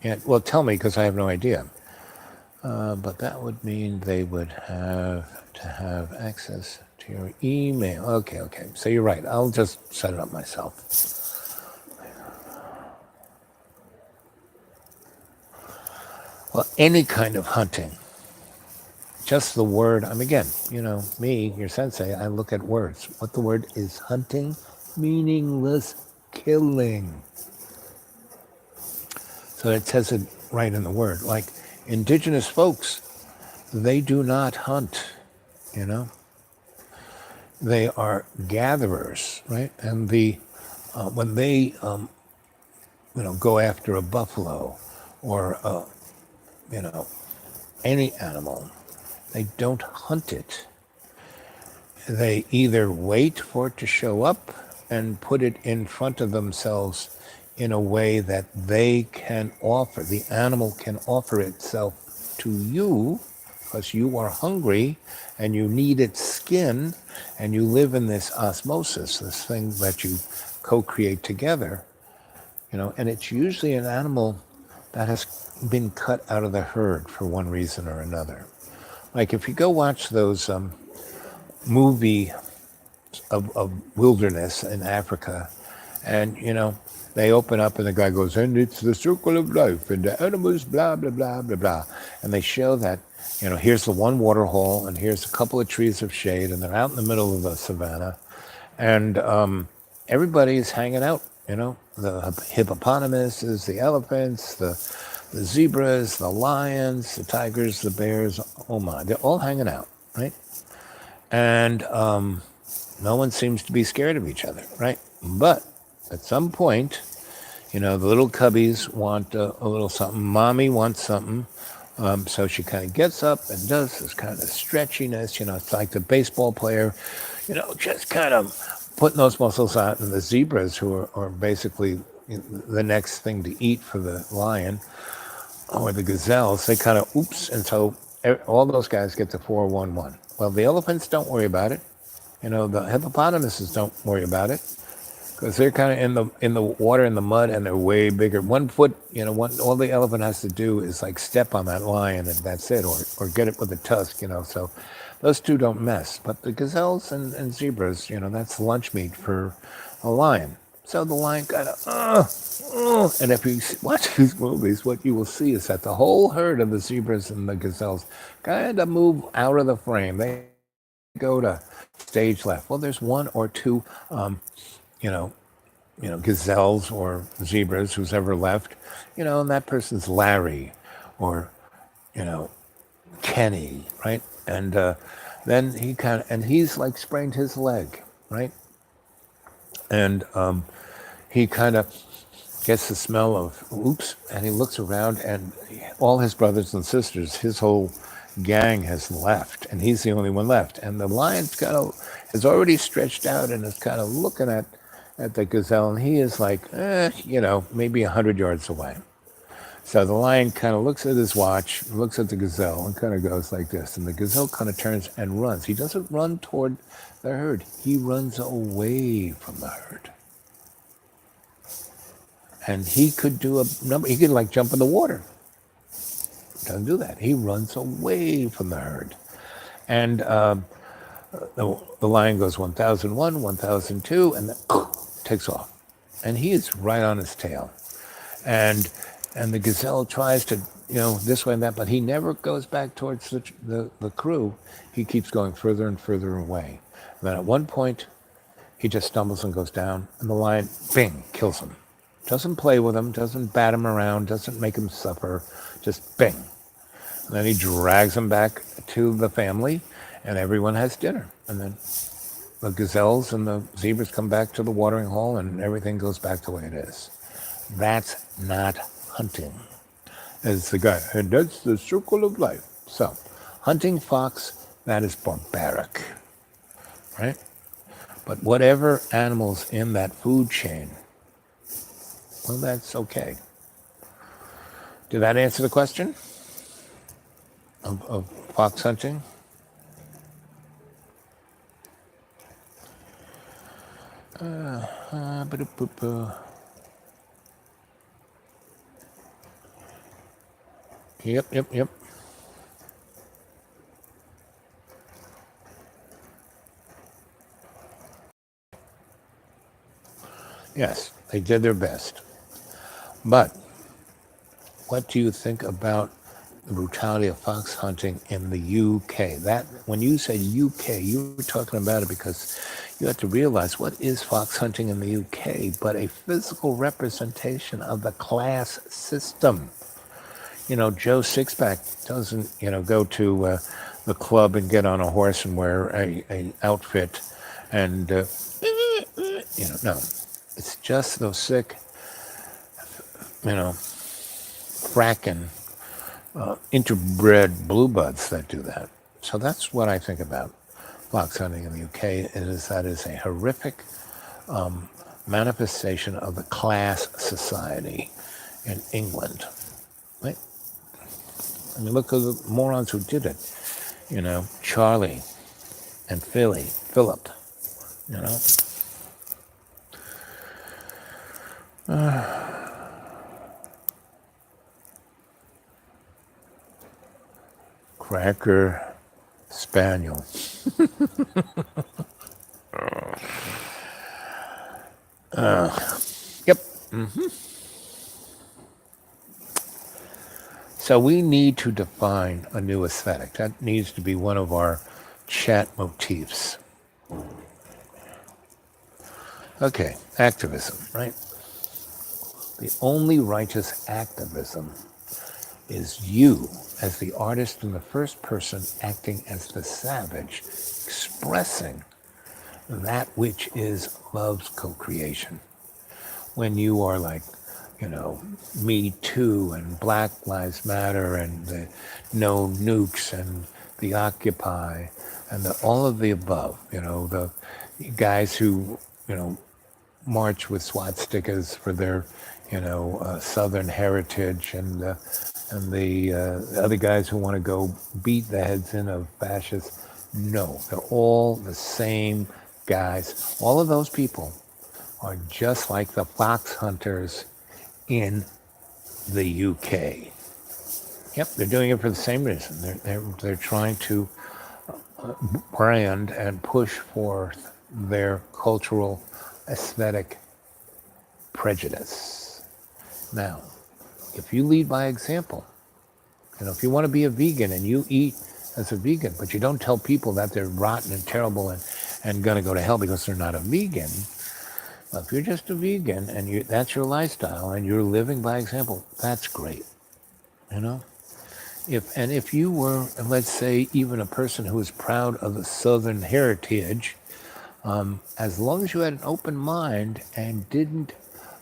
Yeah, well, tell me, because I have no idea. But that would mean they would have to have access to your email. Okay. So you're right. I'll just set it up myself. Well, any kind of hunting. Just the word. Again, me, your sensei, I look at words. What the word is: hunting, meaningless killing. So it says it right in the word. Like indigenous folks, they do not hunt, They are gatherers, right? And when they, go after a buffalo or, any animal, they don't hunt it. They either wait for it to show up and put it in front of themselves in a way that they can offer, the animal can offer itself to you because you are hungry and you need its skin and you live in this osmosis, this thing that you co-create together, and it's usually an animal that has been cut out of the herd for one reason or another. Like if you go watch those movie of wilderness in Africa, and they open up and the guy goes, and it's the circle of life and the animals, blah blah blah blah blah, and they show that here's the one water hole and here's a couple of trees of shade and they're out in the middle of the savannah, and everybody is hanging out. The hippopotamuses, the elephants, the zebras, the lions, the tigers, the bears. Oh my, they're all hanging out, right? And no one seems to be scared of each other, right? But at some point, the little cubbies want a little something. Mommy wants something. So she kind of gets up and does this kind of stretchiness. It's like the baseball player, just kind of putting those muscles out. And the zebras, who are basically the next thing to eat for the lion, or the gazelles, they kind of oops. And so all those guys get the 4-1-1. Well, the elephants don't worry about it. The hippopotamuses don't worry about it because they're kind of in the water, in the mud, and they're way bigger. 1 foot, all the elephant has to do is like step on that lion, and that's it, or get it with a tusk, So those two don't mess. But the gazelles and zebras, that's lunch meat for a lion. So the lion kind of, and if you watch these movies, what you will see is that the whole herd of the zebras and the gazelles kind of move out of the frame. They go to stage left. Well, there's 1 or 2, gazelles or zebras who's ever left, and that person's Larry or, Kenny, right? And Then and he's like sprained his leg, right? And he kind of gets the smell of oops, and he looks around, and all his brothers and sisters, his whole gang has left, and he's the only one left. And the lion's has already stretched out and is kind of looking at the gazelle, and he is like, maybe 100 yards away. So the lion kind of looks at his watch, looks at the gazelle, and kind of goes like this. And the gazelle kind of turns and runs. He doesn't run toward the herd. He runs away from the herd. And he could do a number. He could like jump in the water. Doesn't do that. He runs away from the herd. And the lion goes 1001, 1002, and then takes off. And he is right on his tail. And the gazelle tries to, this way and that, but he never goes back towards the crew. He keeps going further and further away. And then at one point, he just stumbles and goes down, and the lion, bing, kills him. Doesn't play with him, doesn't bat him around, doesn't make him suffer, just bing. And then he drags him back to the family, and everyone has dinner. And then the gazelles and the zebras come back to the watering hole, and everything goes back the way it is. That's not hunting. As the guy, and that's the circle of life. So, hunting fox, that is barbaric, right? But whatever animals in that food chain, well, that's okay. Did that answer the question of fox hunting? Yep. Yes, they did their best. But what do you think about the brutality of fox hunting in the UK? That when you said UK, you were talking about it because you have to realize what is fox hunting in the UK but a physical representation of the class system. Joe Sixpack doesn't, go to the club and get on a horse and wear a outfit and, no. It's just those sick, fracking, interbred blue buds that do that. So that's what I think about fox hunting in the UK, is that is a horrific manifestation of the class society in England. Right? I mean, look at the morons who did it. Charlie and Philip, Cracker Spaniel. Yep. So we need to define a new aesthetic. That needs to be one of our chat motifs. Okay, activism, right? The only righteous activism is you as the artist in the first person acting as the savage, expressing that which is love's co-creation. When you are like, Me Too and Black Lives Matter and the No Nukes and the Occupy and all of the above, the guys who, march with swastikas for their, Southern heritage, and the other guys who want to go beat the heads in of fascists. No, they're all the same guys. All of those people are just like the fox hunters in the UK. Yep, they're doing it for the same reason. They're trying to brand and push forth their cultural aesthetic prejudice. Now, if you lead by example, if you want to be a vegan and you eat as a vegan, but you don't tell people that they're rotten and terrible and going to go to hell because they're not a vegan, if you're just a vegan and that's your lifestyle and you're living by example, that's great. If you were, let's say, even a person who was proud of the Southern heritage, as long as you had an open mind and didn't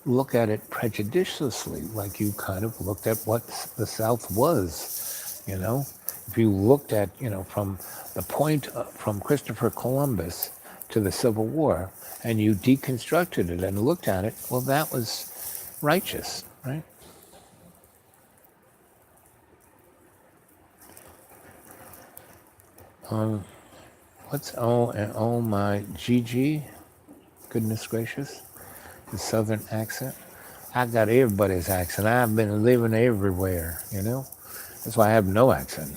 look at it prejudiciously, like you kind of looked at what the South was, if you looked at, from the point from Christopher Columbus to the Civil War, and you deconstructed it and looked at it, well, that was righteous, right? What's oh my Gigi? Goodness gracious, the Southern accent. I got everybody's accent. I've been living everywhere, That's why I have no accent.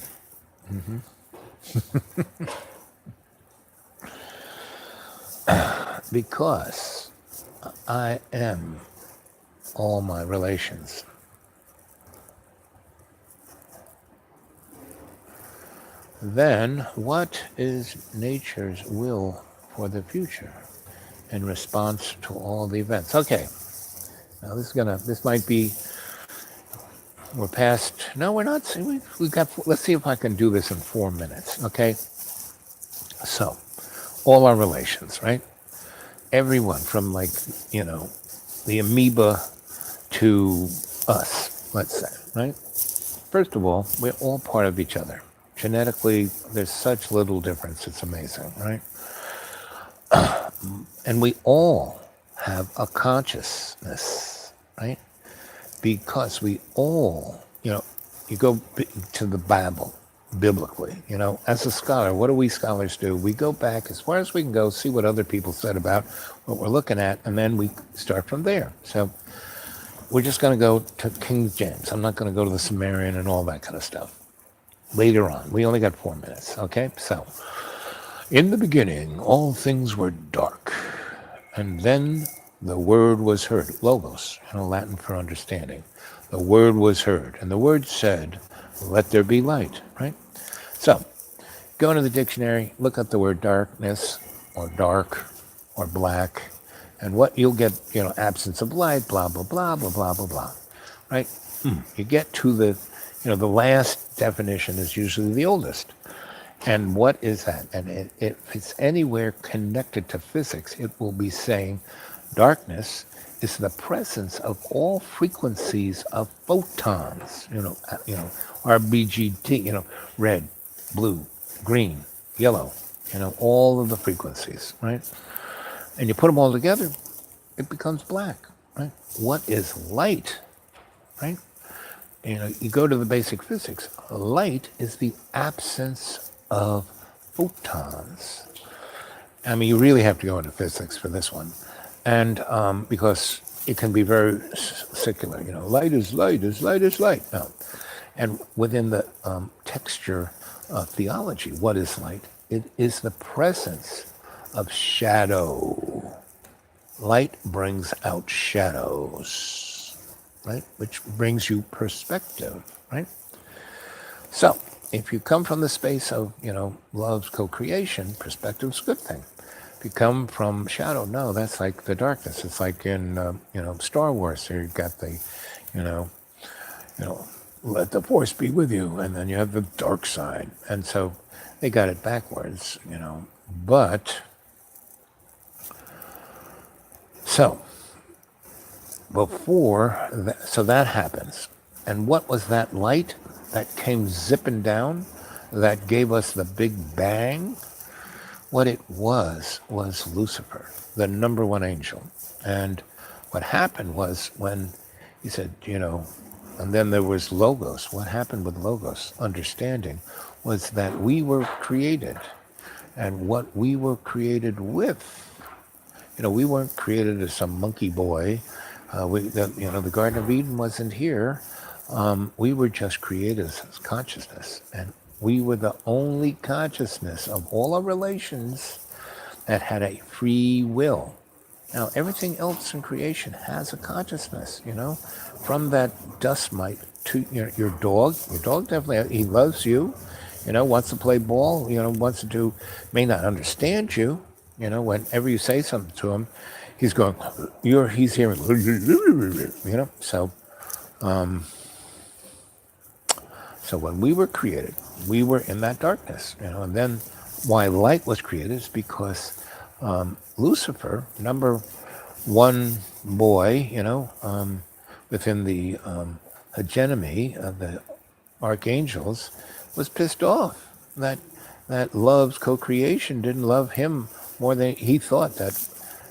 Because I am all my relations. Then what is nature's will for the future in response to all the events? Okay. Now this might be, we're past, no, we're not, we got, let's see if I can do this in 4 minutes, okay? So, all our relations, right? Everyone from the amoeba to us, let's say, right? First of all, we're all part of each other. Genetically, there's such little difference, it's amazing, right? And we all have a consciousness, right? Because we all, you go to the Bible, biblically, as a scholar, what do we scholars do? We go back as far as we can go, see what other people said about what we're looking at, and then we start from there. So we're just going to go to King James. I'm not going to go to the Sumerian and all that kind of stuff. Later on, we only got 4 minutes, okay? So, in the beginning, all things were dark, and then the word was heard, logos, Latin for understanding. The word was heard, and the word said, let there be light, right? So, go into the dictionary, look up the word darkness, or dark, or black, and what you'll get, absence of light, blah, blah, blah, blah, blah, blah, blah, right? You get to the, the last definition is usually the oldest. And what is that? And if it's anywhere connected to physics, it will be saying darkness is the presence of all frequencies of photons, RBGT, red, blue, green, yellow, all of the frequencies, right? And you put them all together, it becomes black, right? What is light, right? You go to the basic physics. Light is the absence of photons. I mean, you really have to go into physics for this one. And because it can be very secular, light is light, is light is light. No. And within the texture of theology, what is light? It is the presence of shadow. Light brings out shadows, right? Which brings you perspective, right? So, if you come from the space of, love's co-creation, perspective's a good thing. If you come from shadow, no, that's like the darkness. It's like in, Star Wars. So you've got the, let the force be with you, and then you have the dark side. And so they got it backwards, But, so, so that happens. And what was that light that came zipping down, that gave us the Big Bang? What it was Lucifer, the number one angel. And what happened was when he said, and then there was Logos. What happened with Logos, understanding, was that we were created. And what we were created with, we weren't created as some monkey boy. The Garden of Eden wasn't here. We were just created as consciousness. And we were the only consciousness of all our relations that had a free will. Now, everything else in creation has a consciousness, from that dust mite to your dog. Your dog definitely, he loves you, wants to play ball, wants to do, may not understand you, whenever you say something to him, he's going, he's hearing, So when we were created, we were in that darkness, and then why light was created is because Lucifer, number one boy, within the hegemony of the archangels, was pissed off that love's co-creation didn't love him more than he thought that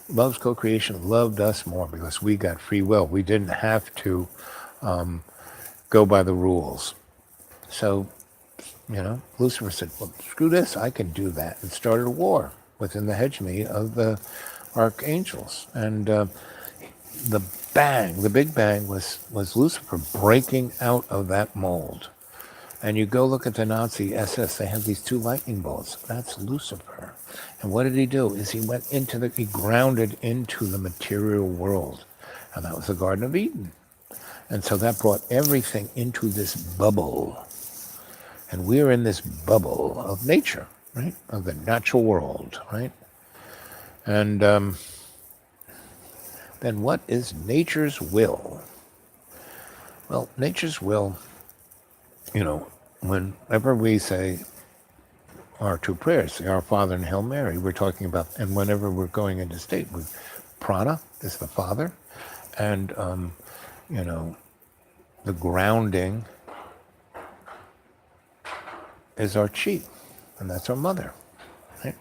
love's co-creation loved us more because we got free will. We didn't have to go by the rules. So, Lucifer said, well, screw this, I can do that, and started a war within the hegemony of the archangels. And the big bang was Lucifer breaking out of that mold. And you go look at the Nazi SS, they have these two lightning bolts. That's Lucifer. And what did he do? Is he grounded into the material world. And that was the Garden of Eden. And so that brought everything into this bubble. And we're in this bubble of nature, right? Of the natural world, right? And then what is nature's will? Well, nature's will, whenever we say our two prayers, Our Father and Hail Mary, we're talking about, and whenever we're going into state, prana is the Father, and, the grounding is our chi, and that's our mother, right?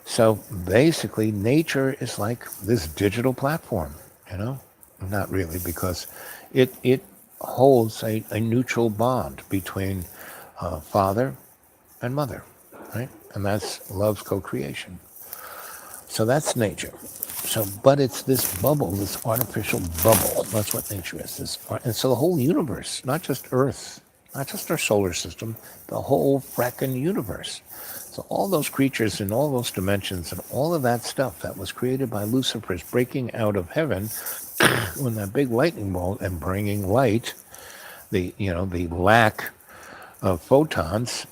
So basically, nature is like this digital platform, Not really, because it holds a neutral bond between father and mother, right? And that's love's co-creation. So that's nature. But it's this bubble, this artificial bubble. That's what nature is. And so the whole universe, not just Earth, not just our solar system, the whole fracking universe. So all those creatures in all those dimensions and all of that stuff that was created by Lucifer's breaking out of heaven when that big lightning bolt and bringing light, the lack of photons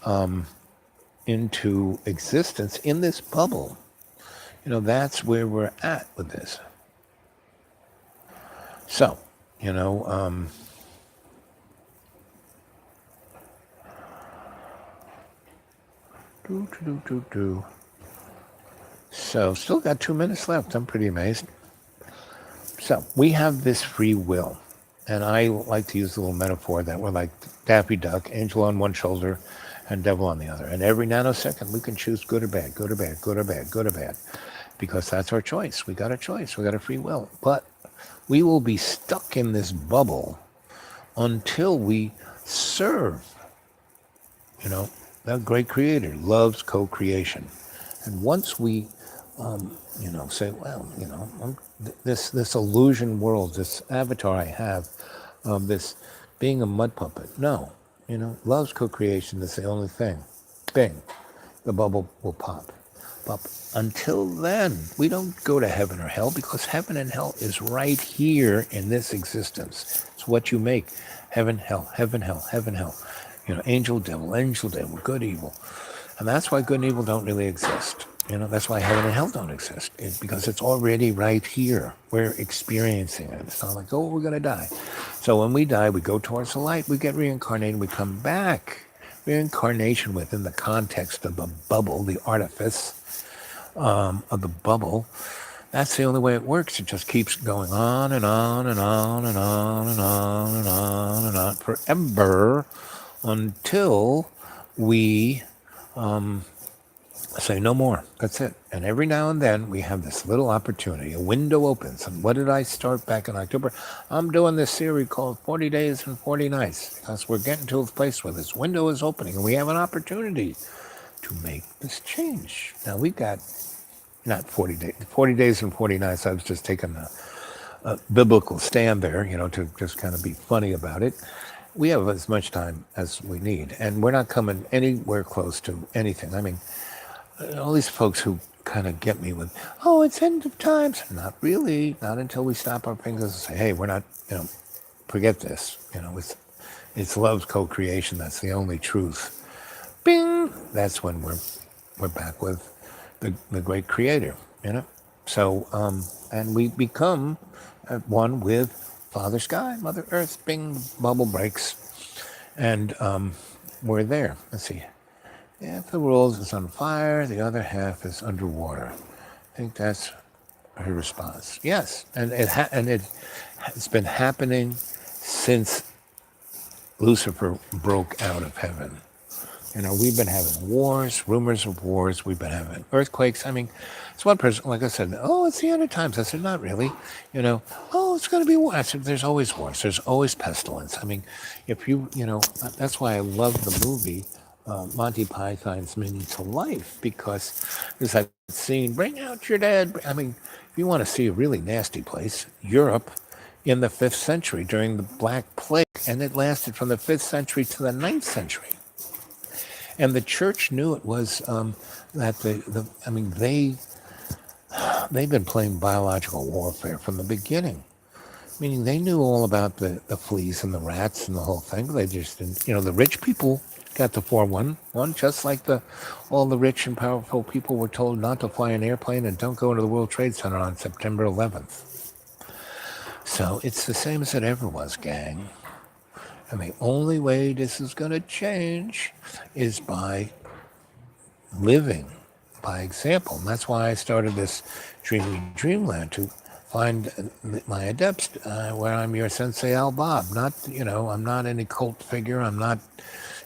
into existence in this bubble. That's where we're at with this. So, So, still got 2 minutes left. I'm pretty amazed. So, we have this free will. And I like to use a little metaphor that we're like Daffy Duck, angel on one shoulder and devil on the other. And every nanosecond, we can choose good or bad, good or bad, good or bad, good or bad. Because that's our choice. We got a choice. We got a free will. But we will be stuck in this bubble until we serve, that great creator, loves co-creation. And once we, say, well, this illusion world, this avatar I have of this being a mud puppet. No, love's co-creation is the only thing. Bing, the bubble will pop. But until then, we don't go to heaven or hell because heaven and hell is right here in this existence. It's what you make. Heaven, hell, heaven, hell, heaven, hell. Angel, devil, good, evil. And that's why good and evil don't really exist. That's why heaven and hell don't exist. It's because it's already right here. We're experiencing it. It's not like, oh, we're going to die. So when we die, we go towards the light, we get reincarnated, we come back. Reincarnation within the context of the bubble, the artifice of the bubble, that's the only way it works. It just keeps going on and on and on and on and on and on and on forever until we say no more. That's it. And every now and then we have this little opportunity. A window opens. And what did I start back in October? I'm doing this series called 40 Days and 40 Nights because we're getting to a place where this window is opening and we have an opportunity to make this change. Now we've got not 40 days and 40 nights. I was just taking a biblical stand there, to just kind of be funny about it. We have as much time as we need, and we're not coming anywhere close to anything. I mean, all these folks who kind of get me with, oh, it's end of times. Not really. Not until we stop our fingers and say, hey, we're not, forget this. It's love's co-creation. That's the only truth. Bing! That's when we're back with the great creator, So, and we become at one with Father Sky, Mother Earth. Bing, bubble breaks. And we're there. Let's see. Half the world is on fire, the other half is underwater. I think that's her response. Yes, and it's been happening since Lucifer broke out of heaven. You know, we've been having wars, rumors of wars. We've been having earthquakes. I mean, it's one person, like I said, oh, it's the end of times. I said, not really. You know, oh, it's going to be war. I said, there's always wars. There's always pestilence. I mean, if you know, that's why I love the movie Monty Python's Meaning to Life, because there's that scene, bring out your dead. I mean, if you want to see a really nasty place, Europe in the 5th century during the Black Plague, and it lasted from the 5th century to the 9th century. And the church knew it was that I mean, they've been playing biological warfare from the beginning. Meaning they knew all about the fleas and the rats and the whole thing. They just didn't, you know, the rich people got the 411, just like all the rich and powerful people were told not to fly an airplane and don't go into the World Trade Center on September 11th. So it's the same as it ever was, gang. And the only way this is going to change is by living by example. And that's why I started this Dreamland, to find my adepts, where I'm your Sensei Al Bob. Not, you know, I'm not any cult figure. I'm not,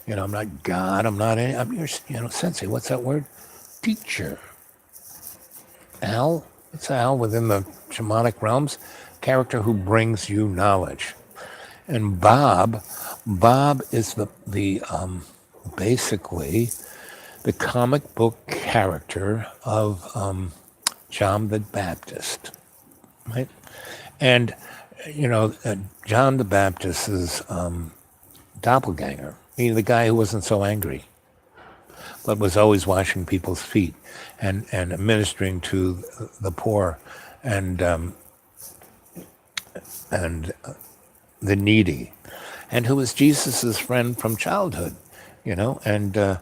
you know, I'm not God. I'm your, you know, Sensei. What's that word? Teacher. Al? It's Al within the shamanic realms. Character who brings you knowledge. And Bob is the basically the comic book character of John the Baptist, right? And you know, John the Baptist's doppelganger, meaning the guy who wasn't so angry, but was always washing people's feet and ministering to the poor and the needy, and who was Jesus's friend from childhood, you know. And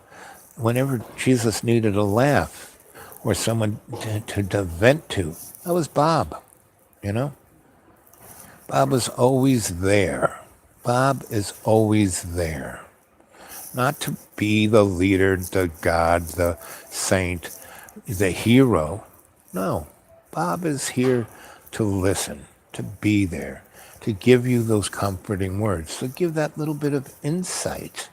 whenever Jesus needed a laugh or someone to vent to, that was Bob, you know. Bob was always there. Bob is always there. Not to be the leader, the God, the saint, the hero. No, Bob is here to listen, to be there, to give you those comforting words, to give that little bit of insight.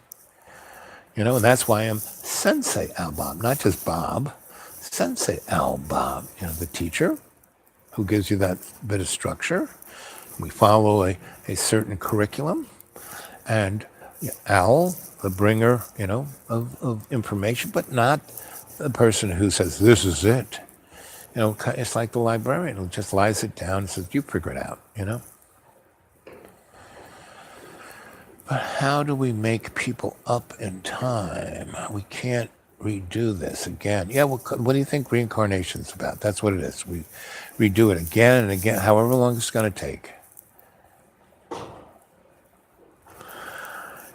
You know, and that's why I'm Sensei Al Bob, not just Bob, Sensei Al Bob, you know, the teacher who gives you that bit of structure. We follow a certain curriculum, and Al, the bringer, you know, of information, but not the person who says, this is it. You know, it's like the librarian who just lies it down and says, you figure it out, you know. But how do we make people up in time? We can't redo this again. Yeah, well, what do you think reincarnation's about? That's what it is. We redo it again and again, however long it's going to take.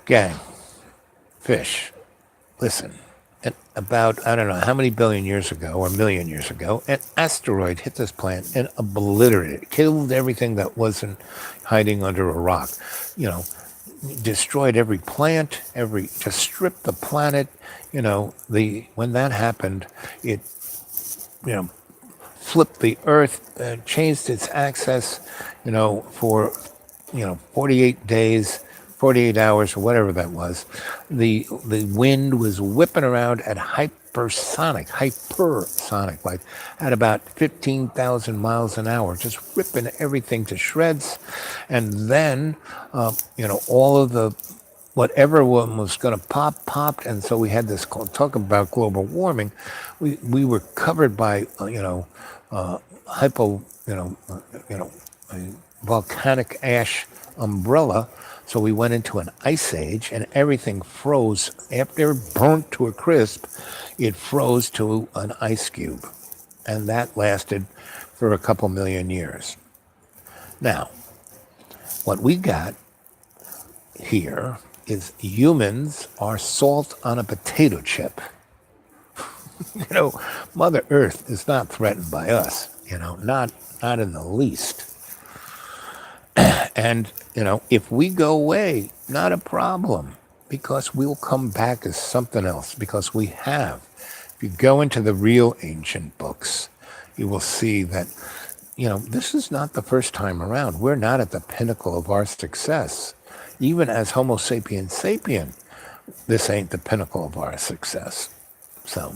Gang, fish, listen. And about, I don't know how many billion years ago or million years ago, an asteroid hit this planet and obliterated it, killed everything that wasn't hiding under a rock. You know, destroyed every plant, just stripped the planet. You know, when that happened, it, you know, flipped the Earth, changed its axis, you know, for, you know, 48 days, 48 hours, or whatever that was. The wind was whipping around at hypersonic, like at about 15,000 miles an hour, just ripping everything to shreds. And then, you know, all of the, whatever one was going to popped. And so we had this talk about global warming. We were covered by, you know, a volcanic ash umbrella. So we went into an ice age, and everything froze. After it burnt to a crisp, it froze to an ice cube. And that lasted for a couple million years. Now, what we got here is humans are salt on a potato chip. You know, Mother Earth is not threatened by us, you know, not in the least. And, you know, if we go away, not a problem. because we'll come back as something else, because we have. If you go into the real ancient books, you will see that, this is not the first time around. We're not at the pinnacle of our success. Even as Homo sapiens sapien, this ain't the pinnacle of our success. So,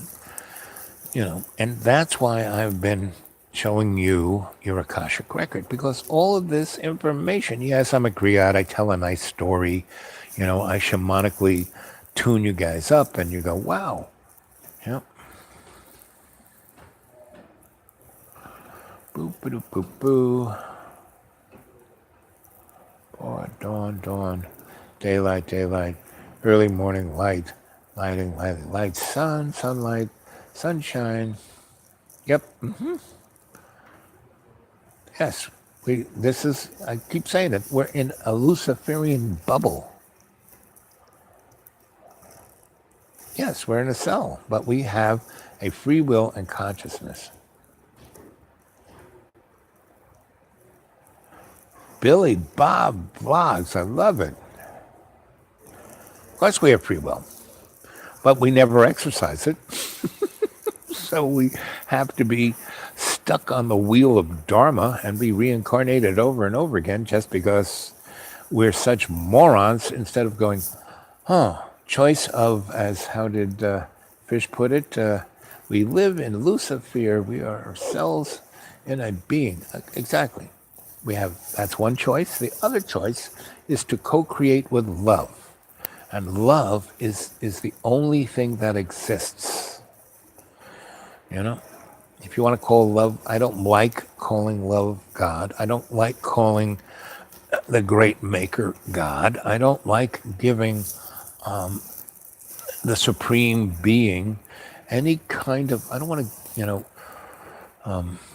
and that's why I've been showing you your Akashic record, because all of this information, yes, I'm a griot, I tell a nice story, I shamanically tune you guys up and you go, wow. Yep. Boop, boop, boop, boop. Oh, dawn, daylight, early morning light, light, sunlight, sunshine. Yep. Yes. I keep saying it, we're in a Luciferian bubble. Yes, we're in a cell, but we have a free will and consciousness. Billy Bob Vlogs, I love it. Of course we have free will, but we never exercise it. So we have to be stuck on the wheel of Dharma and be reincarnated over and over again just because we're such morons, instead of going, choice of, as how did Fish put it, we live in Lucifer, we are ourselves in a being. Exactly. That's one choice. The other choice is to co-create with love. And love is the only thing that exists. If you want to call love, I don't like calling love God. I don't like calling the great maker God. I don't like giving the supreme being any kind of, I don't want to,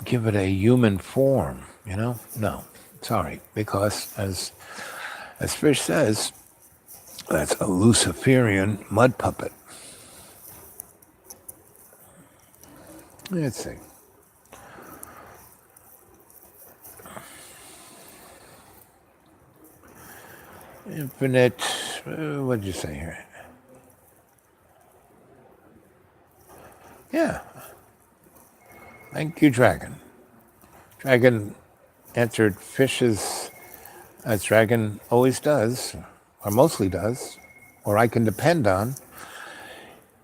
give it a human form, No, sorry, because as Fish says, that's a Luciferian mud puppet. Let's see. Infinite, what did you say here? Yeah. Thank you, Dragon. Dragon answered Fish's, as Dragon always does, or mostly does, or I can depend on.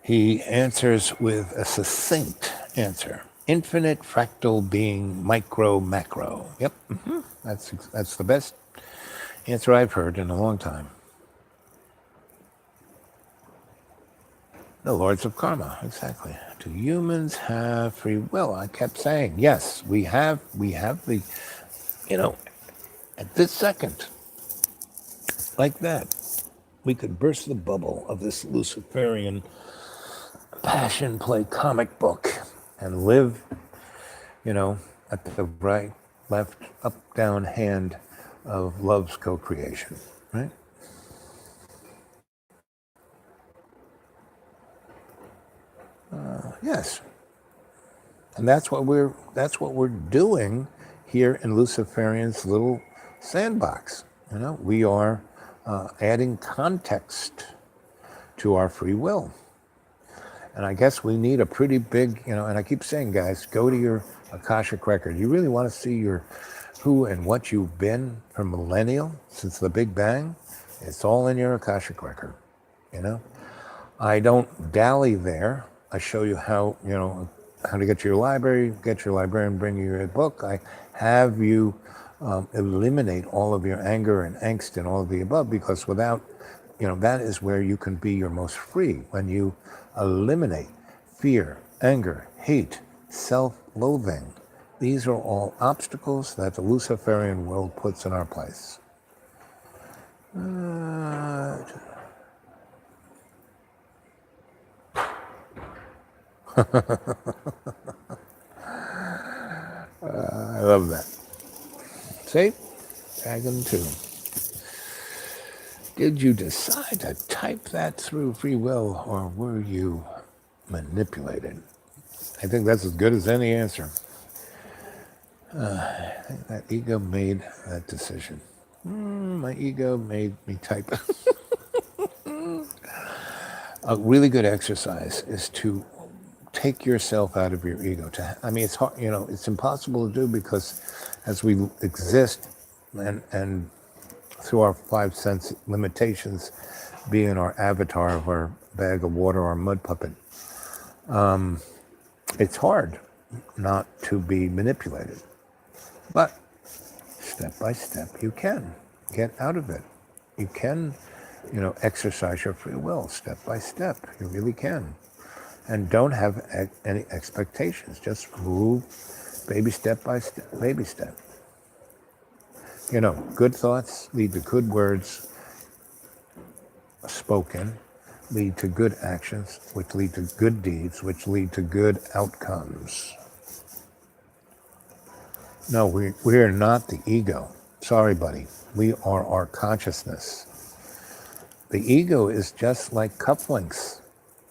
He answers with a succinct answer. Infinite fractal being, micro, macro. Yep, that's the best answer I've heard in a long time. The Lords of Karma, exactly. Do humans have free will? I kept saying, yes, we have the, at this second, like that, we could burst the bubble of this Luciferian passion play comic book and live, at the right, left, up, down hand of love's co-creation, right? Yes. And that's what we're doing here in Luciferian's little sandbox. We are adding context to our free will. And I guess we need a pretty big, and I keep saying, guys, go to your Akashic record. You really want to see your who and what you've been from millennial, since the Big Bang? It's all in your Akashic record, I don't dally there. I show you how, how to get to your library, get your librarian, bring you your book. I have you eliminate all of your anger and angst and all of the above, because without, that is where you can be your most free, when you eliminate fear, anger, hate, self-loathing. These are all obstacles that the Luciferian world puts in our place. I love that. See? Dragon 2. Did you decide to type that through free will, or were you manipulated? I think that's as good as any answer. I think that ego made that decision. My ego made me type. A really good exercise is to take yourself out of your ego. I mean, it's hard, it's impossible to do because as we exist and through our five sense limitations, being our avatar of our bag of water or mud puppet, it's hard not to be manipulated. But step by step, you can get out of it. You can, exercise your free will step by step. You really can. And don't have any expectations. Just move baby step by step, baby step. Good thoughts lead to good words spoken, lead to good actions, which lead to good deeds, which lead to good outcomes. No, we are not the ego. Sorry, buddy. We are our consciousness. The ego is just like cufflinks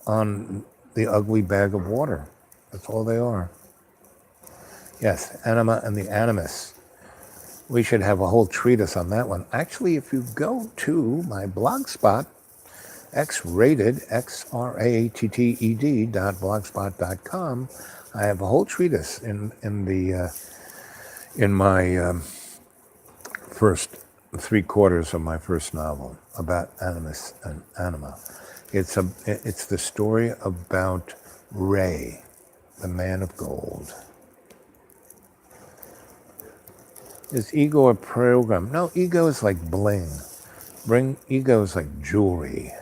on the ugly bag of water. That's all they are. Yes, anima and the animus. We should have a whole treatise on that one. Actually, if you go to my blog spot, X-rated, XRATTED.blogspot.com, I have a whole treatise in my first 3/4 of my first novel about animus and anima. It's the story about Ray, the man of gold. Is ego a program? No, ego is like bling. Ego is like jewelry.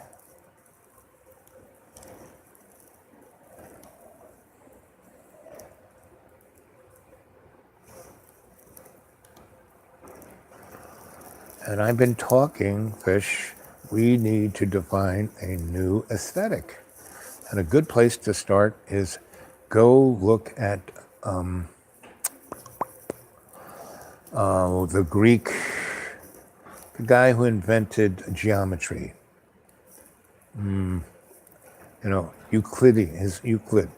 And I've been talking, Fish, we need to define a new aesthetic. And a good place to start is go look at the Greek, the guy who invented geometry. Euclid.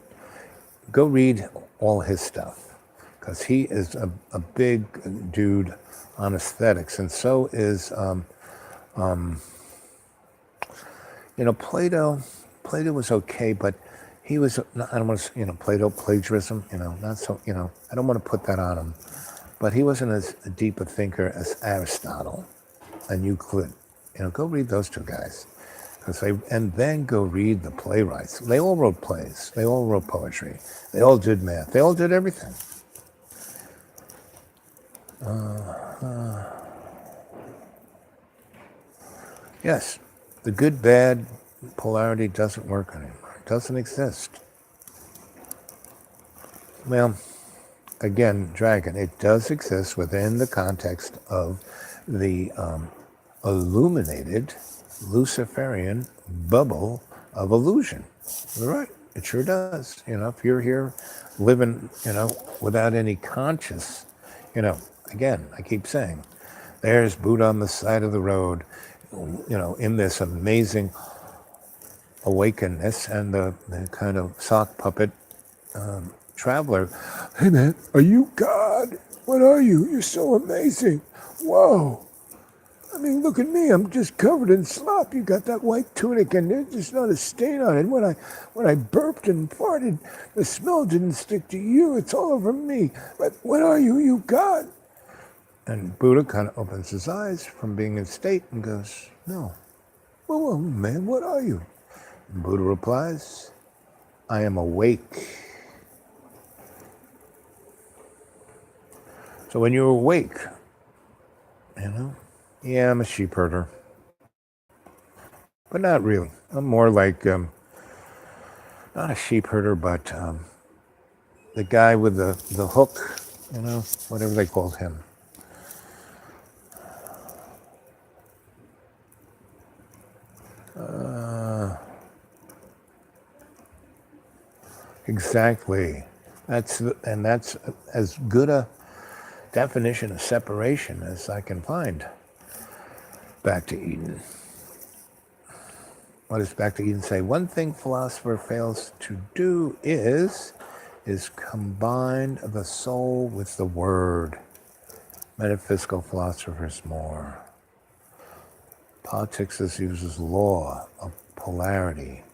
Go read all his stuff, because he is a big dude on aesthetics, and so is Plato. Plato was okay, but he was, I don't want to, Plato, plagiarism, not so, I don't want to put that on him, but he wasn't as deep a thinker as Aristotle and Euclid. Go read those two guys. And then go read the playwrights. They all wrote plays. They all wrote poetry. They all did math. They all did everything. Yes, the good-bad polarity doesn't work anymore. It doesn't exist. Well, again, Dragon, it does exist within the context of the illuminated Luciferian bubble of illusion. You're right. It sure does. If you're here living, without any conscious, again, I keep saying, there's Buddha on the side of the road, in this amazing awakeness, and the kind of sock puppet traveler. Hey man, are you God? What are you? You're so amazing. Whoa. I mean, look at me. I'm just covered in slop. You got that white tunic and there's just not a stain on it. When I burped and farted, the smell didn't stick to you. It's all over me. But what are you? You God? And Buddha kind of opens his eyes from being in state and goes, no. Well, man, what are you? And Buddha replies, I am awake. So when you're awake, yeah, I'm a sheep herder. But not really. I'm more like, not a sheep herder, but the guy with the hook, whatever they called him. Exactly. That's as good a definition of separation as I can find. Back to Eden. What does Back to Eden say? One thing philosopher fails to do is combine the soul with the word. Metaphysical philosophers more. Politics uses law of polarity.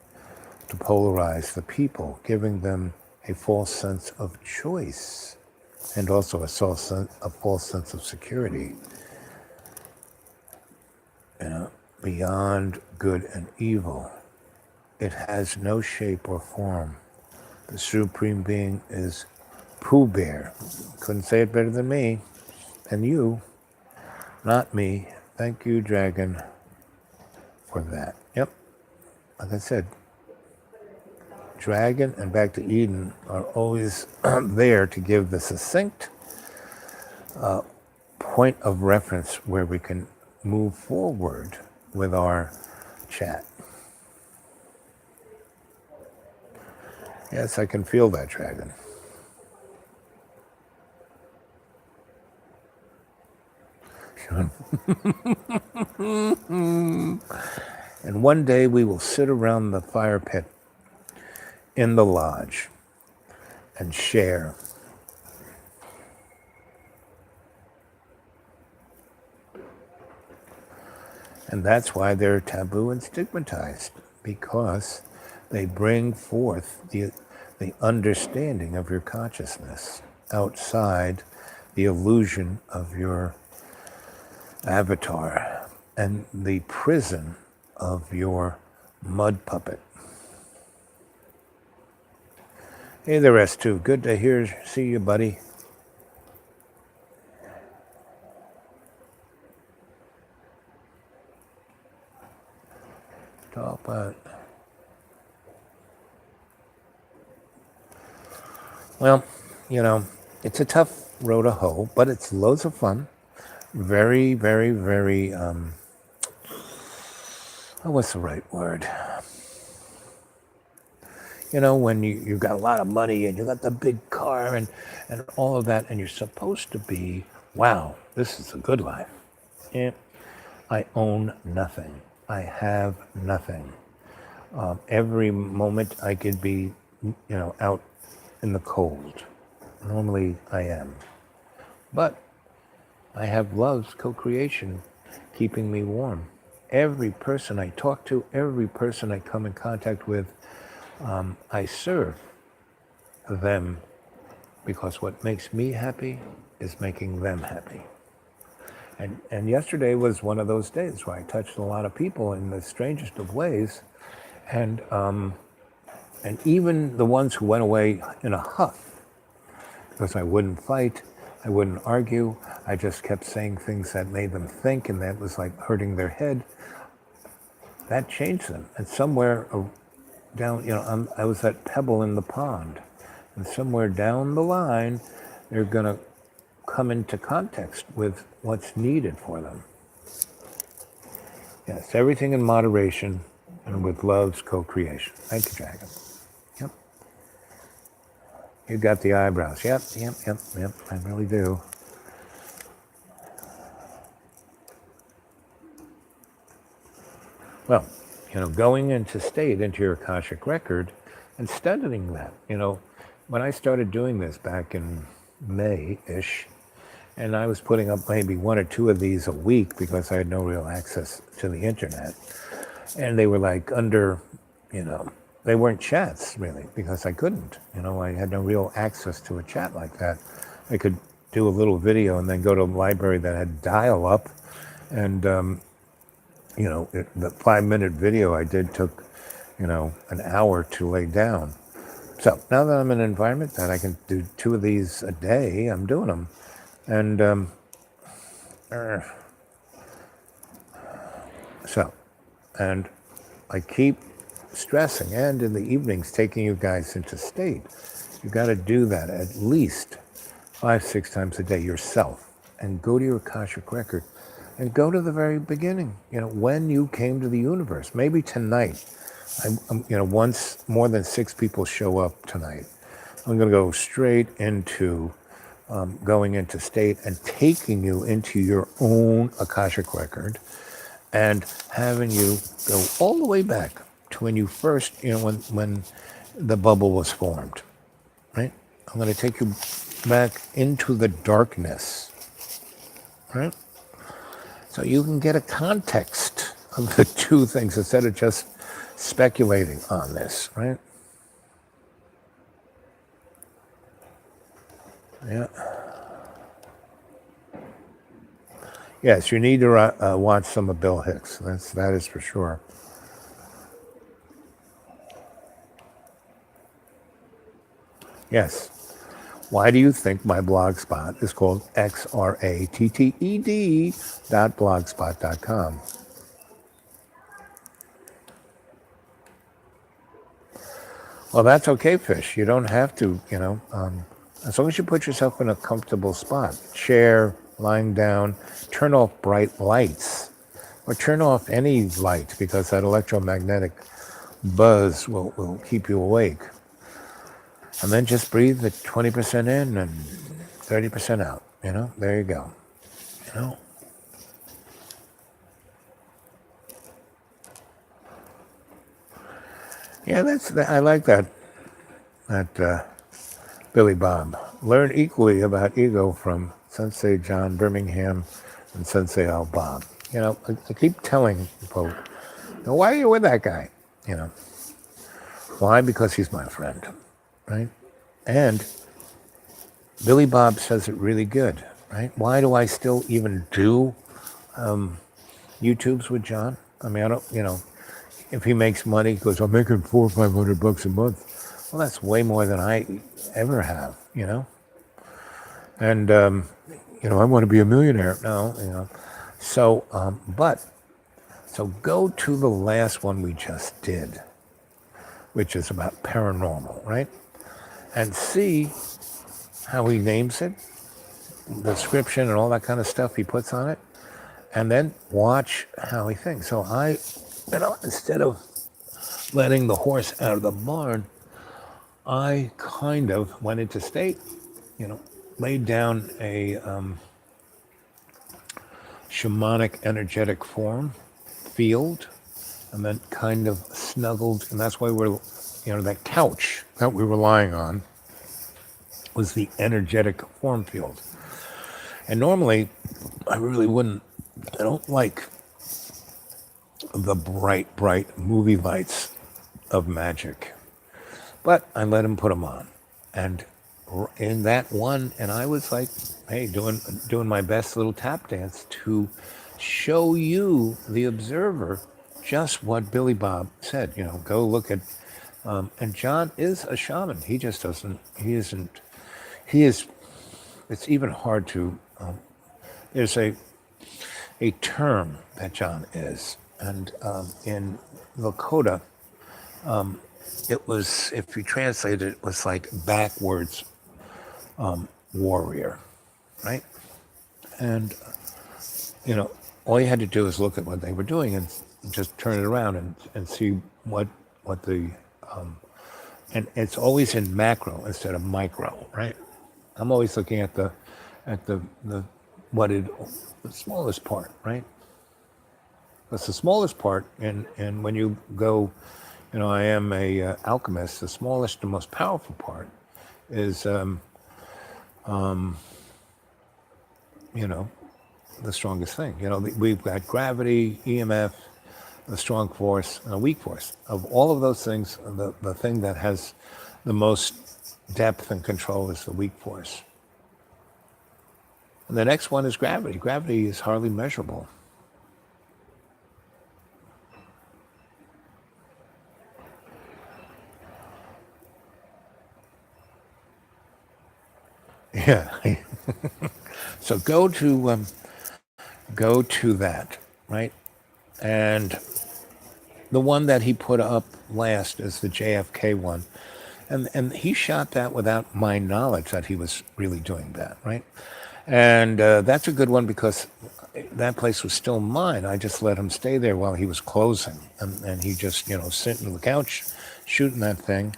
to polarize the people, giving them a false sense of choice and also a false sense of security, beyond good and evil. It has no shape or form. The Supreme Being is Pooh Bear. Couldn't say it better than me. And you, not me. Thank you, Dragon, for that. Yep. Like I said, Dragon and Back to Eden are always there to give the succinct point of reference where we can move forward with our chat. Yes, I can feel that, Dragon. And one day we will sit around the fire pit in the lodge and share. And that's why they're taboo and stigmatized, because they bring forth the understanding of your consciousness outside the illusion of your avatar and the prison of your mud puppet. Hey there, S2. Good to see you, buddy. Talk about. Well, it's a tough road to hoe, but it's loads of fun. Very, very, very, what's the right word? When you've got a lot of money and you got the big car and all of that, and you're supposed to be, wow, this is a good life. Yeah. I own nothing. I have nothing. Every moment I could be, out in the cold. Normally I am. But I have love's co-creation keeping me warm. Every person I talk to, every person I come in contact with, I serve them, because what makes me happy is making them happy. And yesterday was one of those days where I touched a lot of people in the strangest of ways, and even the ones who went away in a huff, because I wouldn't fight, I wouldn't argue, I just kept saying things that made them think, and that was like hurting their head. That changed them. And somewhere down, I was that pebble in the pond, and somewhere down the line, they're going to come into context with what's needed for them. Yes, everything in moderation and with love's co-creation. Thank you, Dragon. Yep. You got the eyebrows. Yep, I really do. Well, going into state, into your Akashic record, and studying that. When I started doing this back in May-ish, and I was putting up maybe one or two of these a week because I had no real access to the internet. And they were like under, they weren't chats really, because I couldn't. I had no real access to a chat like that. I could do a little video and then go to a library that had dial-up, and the 5-minute video I did took, an hour to lay down. So now that I'm in an environment that I can do 2 of these a day, I'm doing them. And and I keep stressing, and in the evenings taking you guys into state. You got to do that at least 5-6 times a day yourself, and go to your Akashic record, and go to the very beginning. When you came to the universe. Maybe tonight. Once more than 6 people show up tonight, I'm going to go straight into going into state and taking you into your own Akashic record, and having you go all the way back to when you first, when the bubble was formed, right? I'm going to take you back into the darkness, right? So you can get a context of the two things instead of just speculating on this, right? Yeah. Yes, you need to watch some of Bill Hicks. That is for sure. Yes. Why do you think my blog spot is called xratted.blogspot.com? Well, that's okay, Fish. You don't have to, as long as you put yourself in a comfortable spot, chair, lying down, turn off bright lights, or turn off any light because that electromagnetic buzz will keep you awake. And then just breathe at 20% in and 30% out. There you go. You know. Yeah, I like that Billy Bob. Learn equally about ego from Sensei John Birmingham and Sensei Al Bob. I keep telling people, why are you with that guy? Why? Because he's my friend, right? And Billy Bob says it really good, right? Why do I still even do YouTubes with John? I mean, I don't, if he makes money, he goes, I'm making $400 or $500 a month. Well, that's way more than I ever have, And, I want to be a millionaire. No. So, so go to the last one we just did, which is about paranormal, right? And see how he names it, the description and all that kind of stuff he puts on it, and then watch how he thinks. So instead of letting the horse out of the barn, I kind of went into state, laid down a shamanic energetic form field, and then kind of snuggled, and that's why we're, that couch that we were lying on was the energetic form field. And normally, I don't like the bright movie lights of magic. But I let him put them on. And in that one, and I was like, hey, doing my best little tap dance to show you, the observer, just what Billy Bob said. Go look at, and John is a shaman. He just doesn't, it's even hard to, there's a term that John is. And in Lakota, it was, if you translate it, it was like backwards warrior, right? And, all you had to do is look at what they were doing and just turn it around and see what the, and it's always in macro instead of micro, right? I'm always looking at the smallest part, right? That's the smallest part, and when you go, I am a alchemist. The smallest, the most powerful part is, the strongest thing. We've got gravity, EMF, a strong force, and a weak force. Of all of those things, the thing that has the most depth and control is the weak force. And the next one is gravity. Gravity is hardly measurable. Yeah. So go to that, right? And the one that he put up last is the JFK one. And he shot that without my knowledge that he was really doing that, right? And that's a good one because that place was still mine. I just let him stay there while he was closing. And he just, sitting on the couch, shooting that thing.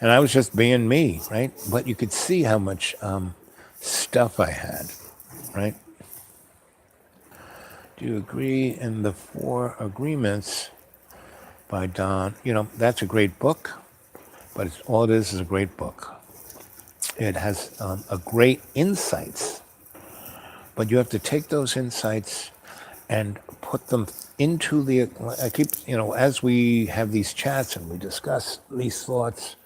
And I was just being me, right? But you could see how much stuff I had, right? Do you agree in the 4 Agreements by Don? That's a great book, but all it is a great book. It has a great insights, but you have to take those insights and put them into the, I keep, as we have these chats and we discuss these thoughts,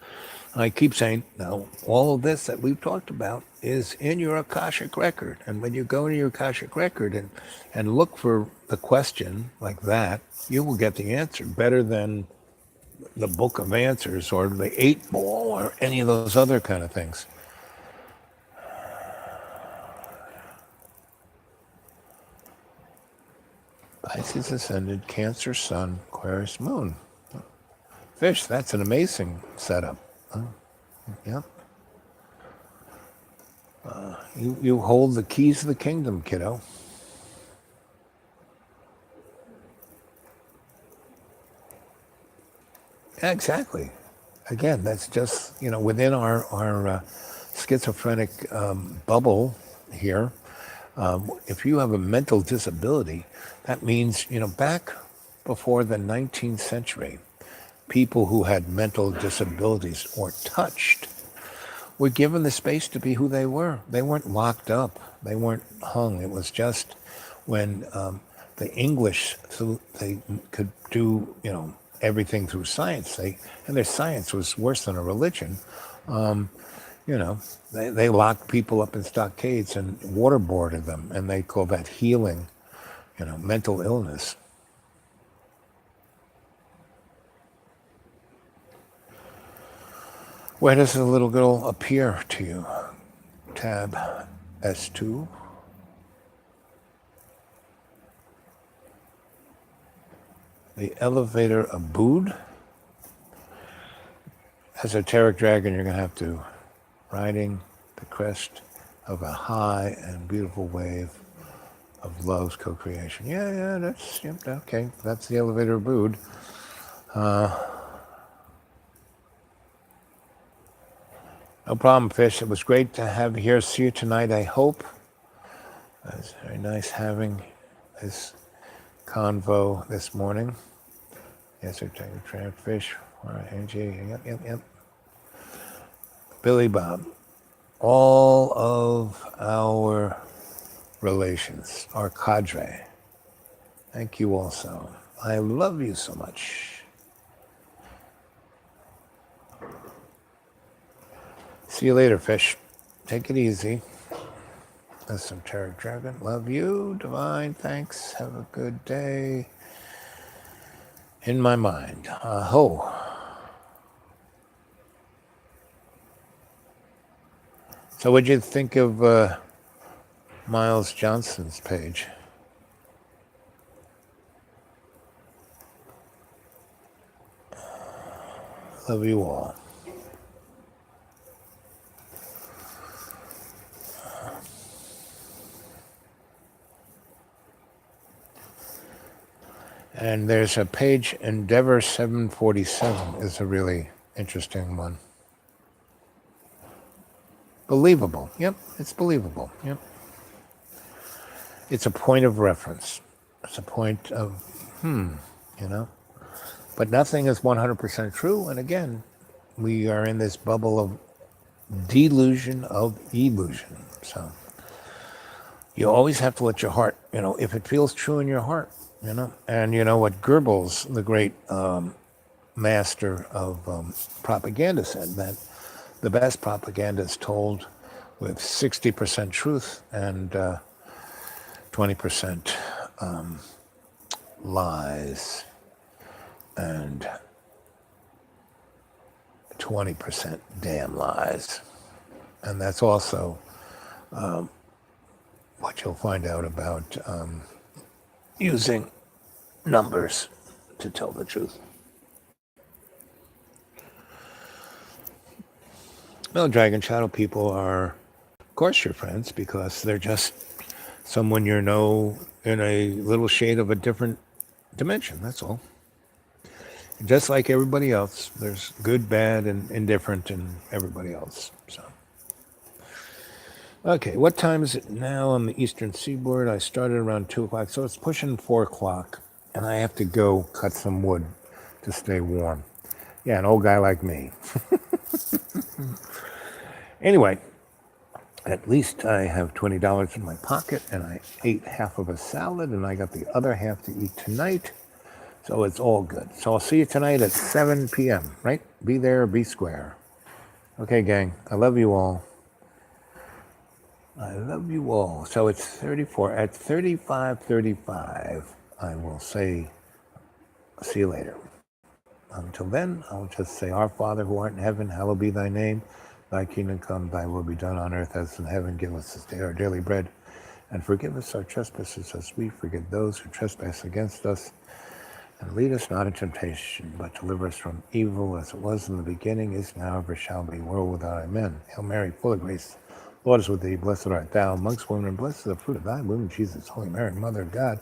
I keep saying, no, all of this that we've talked about is in your Akashic record. And when you go to your Akashic record and look for the question like that, you will get the answer better than the book of answers or the 8 ball or any of those other kind of things. Pisces ascended, Cancer sun, Aquarius moon. Fish, that's an amazing setup. Yep. You hold the keys to the kingdom, kiddo. Exactly. Again, that's just, within our schizophrenic bubble here. If you have a mental disability, that means, back before the 19th century, people who had mental disabilities or touched were given the space to be who they were. They weren't locked up. They weren't hung. It was just when the English, so they could do, everything through science. And their science was worse than a religion. They locked people up in stockades and waterboarded them, and they call that healing, mental illness. Where does the little girl appear to you? Tab S2. The elevator Abood. Esoteric dragon, you're going to have to riding the crest of a high and beautiful wave of love's co-creation. Yeah, that's okay. That's the elevator Abood. No problem, Fish. It was great to have you here. See you tonight, I hope. It was very nice having this convo this morning. Yes, sir. Take a tramp, Fish. All right, Angie. Yep. Billy Bob. All of our relations, our cadre. Thank you also. I love you so much. See you later, Fish. Take it easy. Esoteric Dragon. Love you. Divine. Thanks. Have a good day. In my mind. Ho. So what'd you think of Miles Johnson's page? Love you all. And there's a page, Endeavor 747 is a really interesting one. Believable. Yep, it's believable. Yep. It's a point of reference. It's a point of, But nothing is 100% true. And again, we are in this bubble of delusion of illusion. So you always have to let your heart, if it feels true in your heart, And what Goebbels, the great master of propaganda, said, that the best propaganda is told with 60% truth and 20% lies and 20% damn lies. And that's also what you'll find out about using numbers to tell the truth. Well, Dragon Shadow people are, of course, your friends because they're just someone in a little shade of a different dimension. That's all. And just like everybody else, there's good, bad, and indifferent in everybody else. So, okay, what time is it now on the Eastern Seaboard? I started around 2 o'clock, so it's pushing 4 o'clock, and I have to go cut some wood to stay warm. Yeah, an old guy like me. Anyway, At least I have $20 in my pocket, and I ate half of a salad, and I got the other half to eat tonight. So it's all good. So I'll see you tonight at 7 p.m., right? Be there, be square. Okay, gang. I love you all. I love you all. So it's 34. At 35:35, I will say, see you later. Until then, I'll just say, Our Father who art in heaven, hallowed be thy name. Thy kingdom come, thy will be done on earth as in heaven. Give us this day our daily bread, and forgive us our trespasses as we forgive those who trespass against us. And lead us not into temptation, but deliver us from evil, as it was in the beginning, is now, ever shall be, world without end. Amen. Hail Mary, full of grace, the Lord is with thee. Blessed art thou amongst women, and blessed is the fruit of thy womb, Jesus. Holy Mary, Mother of God,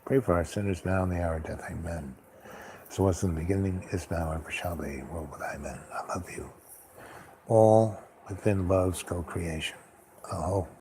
pray for our sinners now and the hour of death. Amen. As it was in the beginning, is now, ever shall be, world without end. Amen. I love you. All within love's co-creation. Aho.